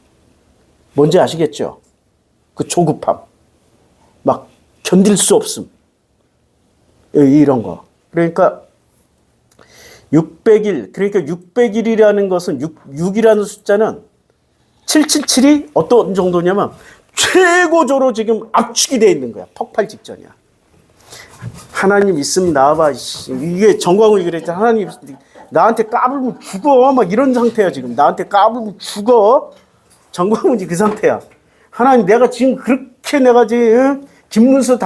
뭔지 아시겠죠? 그 조급함. 막 견딜 수 없음. 이런 거. 그러니까 600일. 그러니까 600일이라는 것은 6이라는 숫자는 777이 어떤 정도냐면 최고조로 지금 압축이 되어 있는 거야. 폭발 직전이야. 하나님 있으면 나와봐. 이게 정광훈이 그랬잖아. 하나님 나한테 까불면 죽어. 막 이런 상태야 지금. 나한테 까불면 죽어. 정광훈이 그 상태야. 하나님 내가 지금 그렇게 내가 지금 김문수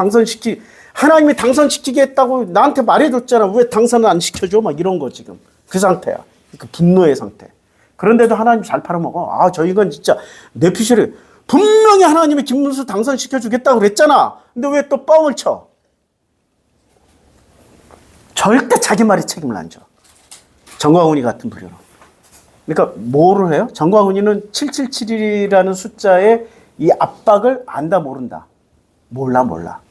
하나님이 당선시키겠다고 나한테 말해줬잖아. 왜 당선을 안 시켜줘? 막 이런 거 지금. 그 상태야. 그 분노의 상태. 그런데도 하나님 잘 팔아먹어. 아, 저 인간 진짜 내 피셜에 분명히 하나님이 김문수 당선시켜 주겠다고 그랬잖아. 근데 왜 또 뻥을 쳐? 절대 자기 말에 책임을 안 져. 정광훈이 같은 부류로. 그러니까 뭐를 해요? 정광훈이는 777이라는 숫자의 이 압박을 안다 모른다. 몰라.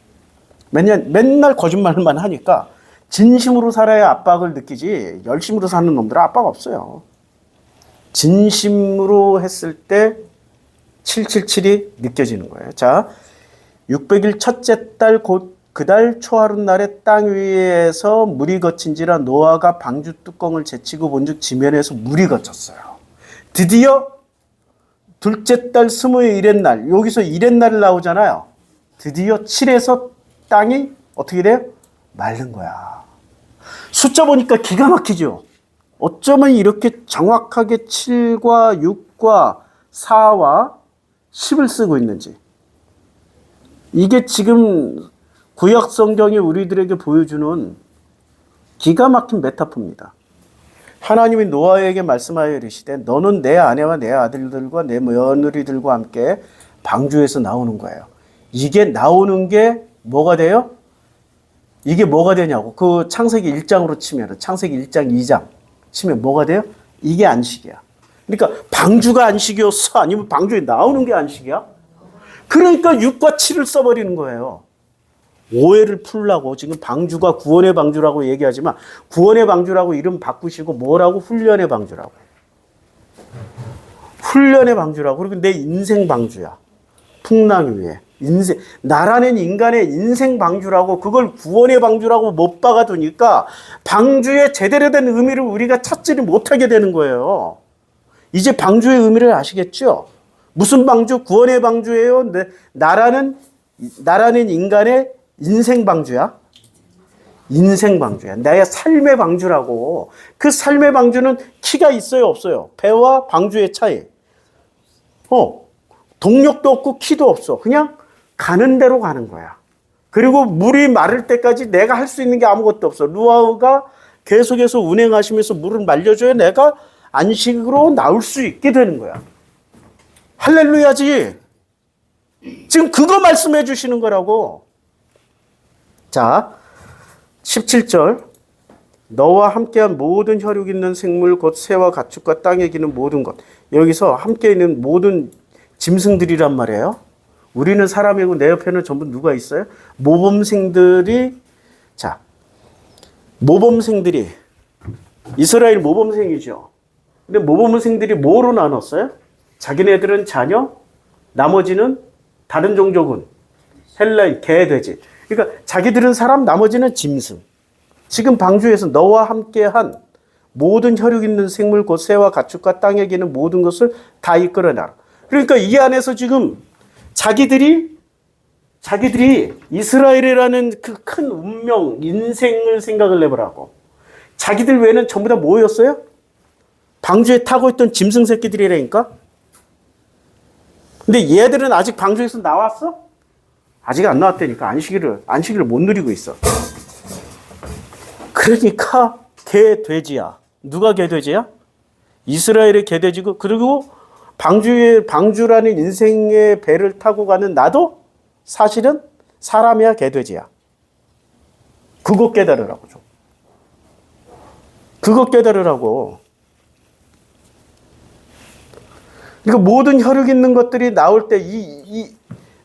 맨날 거짓말만 하니까 진심으로 살아야 압박을 느끼지 열심으로 사는 놈들은 압박 없어요. 진심으로 했을 때 777이 느껴지는 거예요. 자, 600일 첫째 달 곧 그달 초하룻날에 땅 위에서 물이 거친지라 노아가 방주 뚜껑을 제치고 본즉 지면에서 물이 거쳤어요. 드디어 둘째 달 21의 날, 여기서 1의 날이 나오잖아요. 드디어 7에서 땅이 어떻게 돼요? 마른 거야. 숫자 보니까 기가 막히죠. 어쩌면 이렇게 정확하게 7과 6과 4와 10을 쓰고 있는지. 이게 지금 구약 성경이 우리들에게 보여주는 기가 막힌 메타포입니다. 하나님이 노아에게 말씀하여 이르시되 너는 내 아내와 내 아들들과 내 며느리들과 함께 방주에서 나오는 거예요. 이게 나오는 게 뭐가 돼요? 이게 뭐가 되냐고. 그 창세기 1장으로 치면, 창세기 1장, 2장 치면 뭐가 돼요? 이게 안식이야. 그러니까 방주가 안식이었어? 아니면 방주에 나오는 게 안식이야? 그러니까 6과 7을 써버리는 거예요. 오해를 풀라고. 지금 방주가 구원의 방주라고 얘기하지만 구원의 방주라고 이름 바꾸시고 뭐라고? 훈련의 방주라고. 훈련의 방주라고. 그리고 내 인생 방주야. 풍랑 위에. 인생, 나라는 인간의 인생 방주라고, 그걸 구원의 방주라고 못 박아두니까 방주의 제대로 된 의미를 우리가 찾지를 못하게 되는 거예요. 이제 방주의 의미를 아시겠죠? 무슨 방주? 구원의 방주예요. 나라는 인간의 인생 방주야. 인생 방주야. 나의 삶의 방주라고. 그 삶의 방주는 키가 있어요, 없어요? 배와 방주의 차이. 동력도 없고 키도 없어. 그냥 가는 대로 가는 거야. 그리고 물이 마를 때까지 내가 할 수 있는 게 아무것도 없어. 노아가 계속해서 운행하시면서 물을 말려줘야 내가 안식으로 나올 수 있게 되는 거야. 할렐루야지. 지금 그거 말씀해 주시는 거라고. 자, 17절. 너와 함께한 모든 혈육 있는 생물 곧 새와 가축과 땅에 기는 모든 것. 여기서 함께 있는 모든 짐승들이란 말이에요. 우리는 사람이고 내 옆에는 전부 누가 있어요? 모범생들이. 자, 모범생들이 이스라엘 모범생이죠. 근데 모범생들이 뭐로 나눴어요? 자기네들은 자녀, 나머지는 다른 종족은 헬라인, 개, 돼지. 그러니까 자기들은 사람, 나머지는 짐승. 지금 방주에서 너와 함께한 모든 혈육 있는 생물 곧 새와 가축과 땅에 기는 모든 것을 다 이끌어내라. 그러니까 이 안에서 지금 자기들이 이스라엘이라는 그 큰 운명, 인생을 생각을 해보라고. 자기들 외에는 전부 다 뭐였어요? 방주에 타고 있던 짐승 새끼들이라니까? 근데 얘들은 아직 방주에서 나왔어? 아직 안 나왔다니까. 안식일을 못 누리고 있어. 그러니까 개, 돼지야. 누가 개, 돼지야? 이스라엘의 개, 돼지고, 그리고 방주라는 인생의 배를 타고 가는 나도 사실은 사람이야, 개, 돼지야. 그거 깨달으라고 좀. 그거 깨달으라고. 그러니까 모든 혈육 있는 것들이 나올 때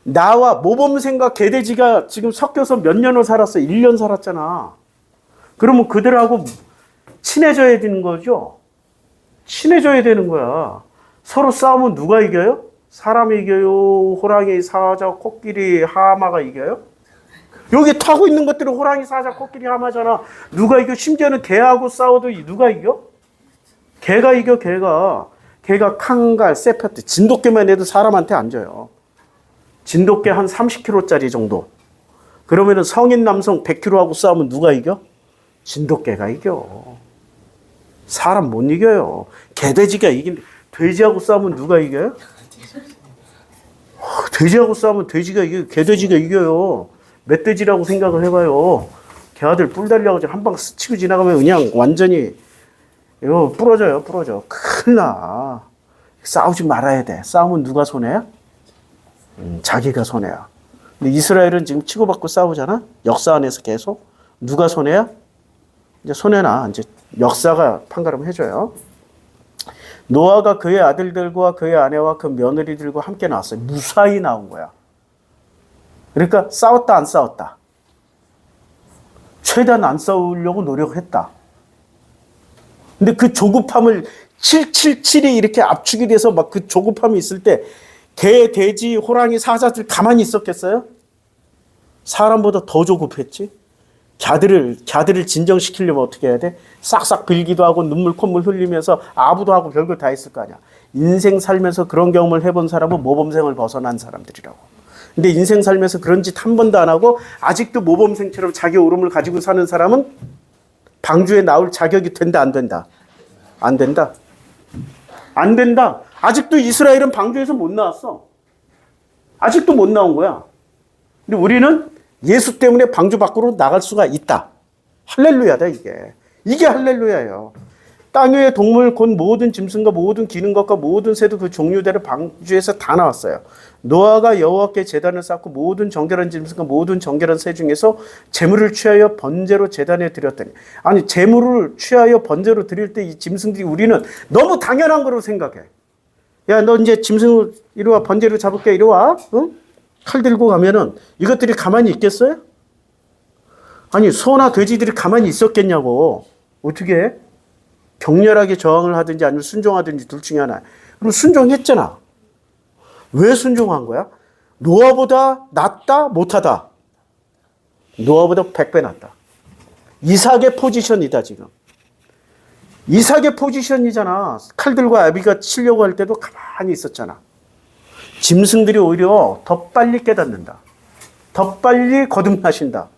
나와 모범생과 개돼지가 지금 섞여서 몇 년을 살았어? 1년 살았잖아. 그러면 그들하고 친해져야 되는 거죠. 친해져야 되는 거야. 서로 싸우면 누가 이겨요? 사람이 이겨요? 호랑이, 사자, 코끼리, 하마가 이겨요? 여기 타고 있는 것들은 호랑이, 사자, 코끼리, 하마잖아. 누가 이겨? 심지어는 개하고 싸워도 누가 이겨? 개가 이겨, 개가. 개가 칸갈, 세페트, 진돗개만 해도 사람한테 안 져요. 진돗개 한 30kg짜리 정도. 그러면은 성인 남성 100kg하고 싸우면 누가 이겨? 진돗개가 이겨. 사람 못 이겨요. 개돼지가 이긴데, 돼지하고 싸우면 누가 이겨요? 돼지하고 싸우면 돼지가 이겨요. 개돼지가 이겨요. 멧돼지라고 생각을 해봐요. 걔 아들 뿔 달려가지고 한 방 스치고 지나가면 그냥 완전히 이거 부러져요, 부러져. 큰일 나. 싸우지 말아야 돼. 싸우면 누가 손해야? 자기가 손해야. 근데 이스라엘은 지금 치고받고 싸우잖아? 역사 안에서 계속. 누가 손해야? 이제 손해나. 이제 역사가 판가름 해줘요. 노아가 그의 아들들과 그의 아내와 그 며느리들과 함께 나왔어요. 무사히 나온 거야. 그러니까 싸웠다, 안 싸웠다? 최대한 안 싸우려고 노력했다. 근데 그 조급함을 777이 이렇게 압축이 돼서 막 그 조급함이 있을 때 개, 돼지, 호랑이, 사자들 가만히 있었겠어요? 사람보다 더 조급했지. 갸들을 진정시키려면 어떻게 해야 돼? 싹싹 빌기도 하고 눈물 콧물 흘리면서 아부도 하고 별걸 다 했을 거 아니야. 인생 살면서 그런 경험을 해본 사람은 모범생을 벗어난 사람들이라고. 근데 인생 살면서 그런 짓 한 번도 안 하고 아직도 모범생처럼 자기 오름을 가지고 사는 사람은 방주에 나올 자격이 된다, 안 된다? 안 된다. 안 된다. 아직도 이스라엘은 방주에서 못 나왔어. 아직도 못 나온 거야. 근데 우리는 예수 때문에 방주 밖으로 나갈 수가 있다. 할렐루야다, 이게. 이게 할렐루야예요. 땅 위의 동물 곧 모든 짐승과 모든 기는 것과 모든 새도 그 종류대로 방주에서 다 나왔어요. 노아가 여호와께 제단을 쌓고 모든 정결한 짐승과 모든 정결한 새 중에서 제물을 취하여 번제로 제단에 드렸더니, 아니 제물을 취하여 번제로 드릴 때 이 짐승들이 우리는 너무 당연한 거로 생각해. 야, 너 이제 짐승을 이리 와, 번제로 잡을게, 이리 와. 응? 칼 들고 가면은 이것들이 가만히 있겠어요? 아니 소나 돼지들이 가만히 있었겠냐고. 어떻게 해? 격렬하게 저항을 하든지 아니면 순종하든지 둘 중에 하나. 그럼 순종했잖아. 왜 순종한 거야? 노아보다 낫다? 못하다? 노아보다 100배 낫다. 이삭의 포지션이다 지금. 이삭의 포지션이잖아. 칼 들고 아비가 치려고 할 때도 가만히 있었잖아. 짐승들이 오히려 더 빨리 깨닫는다. 더 빨리 거듭나신다.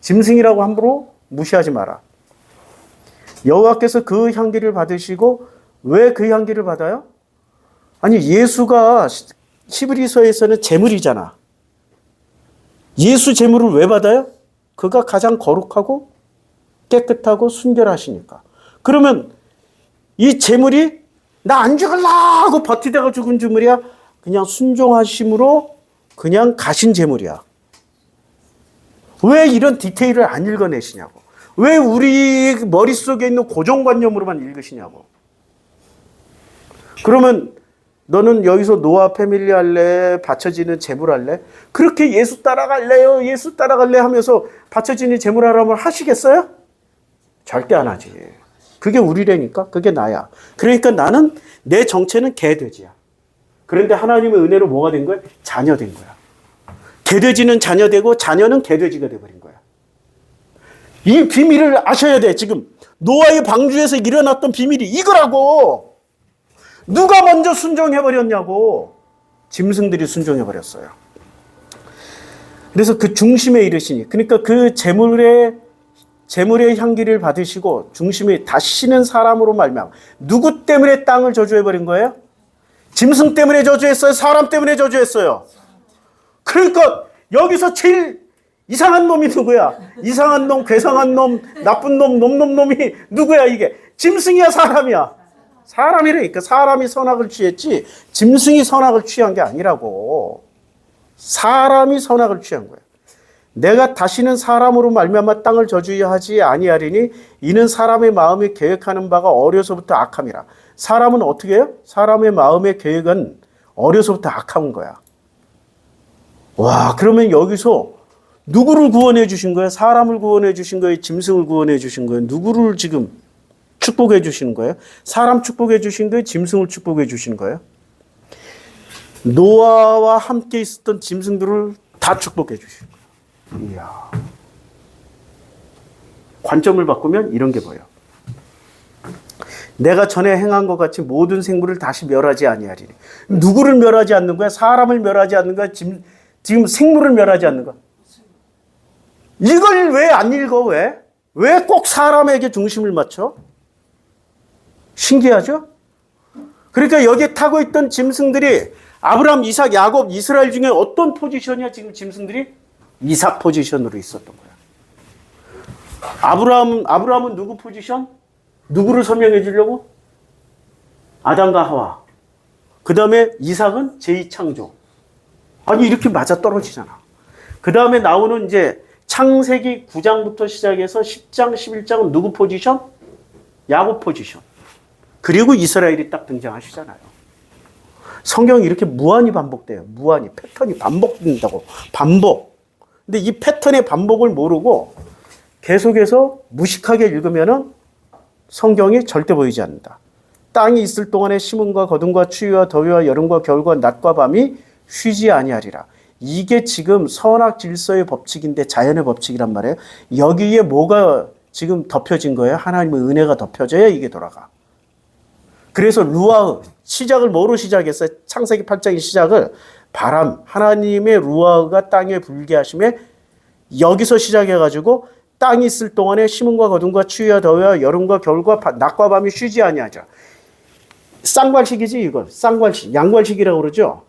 짐승이라고 함부로 무시하지 마라. 여호와께서 그 향기를 받으시고, 왜 그 향기를 받아요? 아니 예수가 히브리서에서는 제물이잖아. 예수 제물을 왜 받아요? 그가 가장 거룩하고 깨끗하고 순결하시니까. 그러면 이 제물이 나 안 죽을라 하고 버티다가 죽은 제물이야? 그냥 순종하심으로 그냥 가신 제물이야. 왜 이런 디테일을 안 읽어내시냐고. 왜 우리 머릿속에 있는 고정관념으로만 읽으시냐고. 그러면 너는 여기서 노아 패밀리 할래? 바쳐지는 제물 할래? 그렇게 예수 따라갈래요? 예수 따라갈래? 하면서 바쳐지는 제물 하라면 하시겠어요? 절대 안 하지. 그게 우리라니까. 그게 나야. 그러니까 나는 내 정체는 개돼지야. 그런데 하나님의 은혜로 뭐가 된 거야? 자녀 된 거야. 개돼지는 자녀 되고 자녀는 개돼지가 돼버린 거야. 이 비밀을 아셔야 돼. 지금 노아의 방주에서 일어났던 비밀이 이거라고. 누가 먼저 순종해버렸냐고. 짐승들이 순종해버렸어요. 그래서 그 중심에 이르시니, 그러니까 그 제물의 향기를 받으시고 중심에 다시는 사람으로 말미암아. 누구 때문에 땅을 저주해버린 거예요? 짐승 때문에 저주했어요? 사람 때문에 저주했어요? 그러니까 여기서 제일 이상한 놈이 누구야? 이상한 놈, 괴상한 놈, 나쁜 놈, 놈이 누구야 이게? 짐승이야, 사람이야? 사람이라니까. 사람이 선악을 취했지 짐승이 선악을 취한 게 아니라고. 사람이 선악을 취한 거야. 내가 다시는 사람으로 말미암아 땅을 저주하지 아니하리니 이는 사람의 마음이 계획하는 바가 어려서부터 악함이라. 사람은 어떻게 해요? 사람의 마음의 계획은 어려서부터 악한 거야. 와, 그러면 여기서 누구를 구원해 주신 거예요? 사람을 구원해 주신 거예요? 짐승을 구원해 주신 거예요? 누구를 지금 축복해 주시는 거예요? 사람 축복해 주신 거예요? 짐승을 축복해 주신 거예요? 노아와 함께 있었던 짐승들을 다 축복해 주신 거예요. 이야. 관점을 바꾸면 이런 게 보여. 내가 전에 행한 것 같이 모든 생물을 다시 멸하지 아니하리니. 누구를 멸하지 않는 거야? 사람을 멸하지 않는 거야? 지금 생물을 멸하지 않는 거야? 이걸 왜 안 읽어? 왜? 왜 꼭 사람에게 중심을 맞춰? 신기하죠? 그러니까 여기에 타고 있던 짐승들이 아브라함, 이삭, 야곱, 이스라엘 중에 어떤 포지션이야? 지금 짐승들이 이삭 포지션으로 있었던 거야. 아브라함은 누구 포지션? 누구를 설명해 주려고? 아담과 하와. 그 다음에 이삭은 제2창조. 아니, 이렇게 맞아 떨어지잖아. 그 다음에 나오는 이제 창세기 9장부터 시작해서 10장, 11장은 누구 포지션? 야곱 포지션. 그리고 이스라엘이 딱 등장하시잖아요. 성경이 이렇게 무한히 반복돼요. 무한히. 패턴이 반복된다고. 반복. 근데 이 패턴의 반복을 모르고 계속해서 무식하게 읽으면은 성경이 절대 보이지 않는다. 땅이 있을 동안에 심음과 거둠과 추위와 더위와 여름과 겨울과 낮과 밤이 쉬지 아니하리라. 이게 지금 선악 질서의 법칙인데 자연의 법칙이란 말이에요. 여기에 뭐가 지금 덮여진 거예요? 하나님의 은혜가 덮여져야 이게 돌아가. 그래서 루아흐 시작을 뭐로 시작했어요? 창세기 8장의 시작을 바람, 하나님의 루아흐가 땅에 불게 하심에 여기서 시작해가지고 땅이 있을 동안에 심음과 거둠과 추위와 더위와 여름과 겨울과 낮과 밤이 쉬지 아니하자. 쌍괄식이지 이걸. 쌍괄식, 양괄식이라고 그러죠.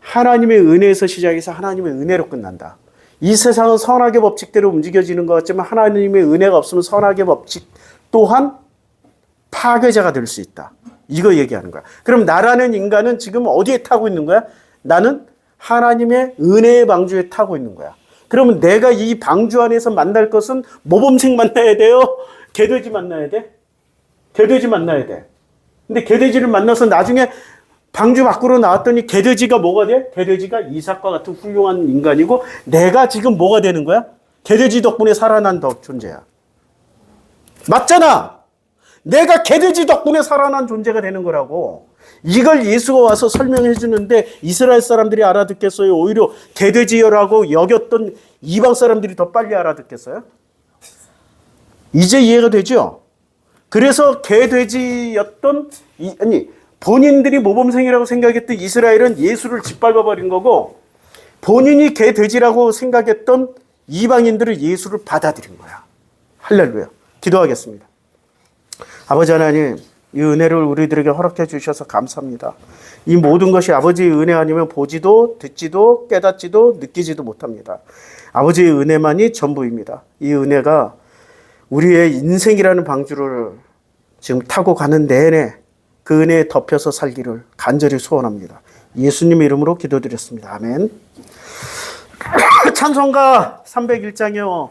하나님의 은혜에서 시작해서 하나님의 은혜로 끝난다. 이 세상은 선악의 법칙대로 움직여지는 것 같지만 하나님의 은혜가 없으면 선악의 법칙 또한 파괴자가 될 수 있다. 이거 얘기하는 거야. 그럼 나라는 인간은 지금 어디에 타고 있는 거야? 나는 하나님의 은혜의 방주에 타고 있는 거야. 그러면 내가 이 방주 안에서 만날 것은 모범생 만나야 돼요? 개돼지 만나야 돼? 개돼지 만나야 돼. 근데 개돼지를 만나서 나중에 방주 밖으로 나왔더니 개돼지가 뭐가 돼? 개돼지가 이삭과 같은 훌륭한 인간이고 내가 지금 뭐가 되는 거야? 개돼지 덕분에 살아난 존재야. 맞잖아. 내가 개돼지 덕분에 살아난 존재가 되는 거라고. 이걸 예수가 와서 설명해 주는데 이스라엘 사람들이 알아듣겠어요? 오히려 개돼지라고 여겼던 이방 사람들이 더 빨리 알아듣겠어요? 이제 이해가 되죠? 그래서 개돼지였던 본인들이 모범생이라고 생각했던 이스라엘은 예수를 짓밟아버린 거고 본인이 개돼지라고 생각했던 이방인들은 예수를 받아들인 거야. 할렐루야. 기도하겠습니다. 아버지 하나님, 이 은혜를 우리들에게 허락해 주셔서 감사합니다. 이 모든 것이 아버지의 은혜 아니면 보지도 듣지도 깨닫지도 느끼지도 못합니다. 아버지의 은혜만이 전부입니다. 이 은혜가 우리의 인생이라는 방주를 지금 타고 가는 내내 그 은혜에 덮여서 살기를 간절히 소원합니다. 예수님의 이름으로 기도드렸습니다. 아멘. 찬송가 301장이요.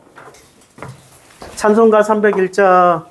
찬송가 301장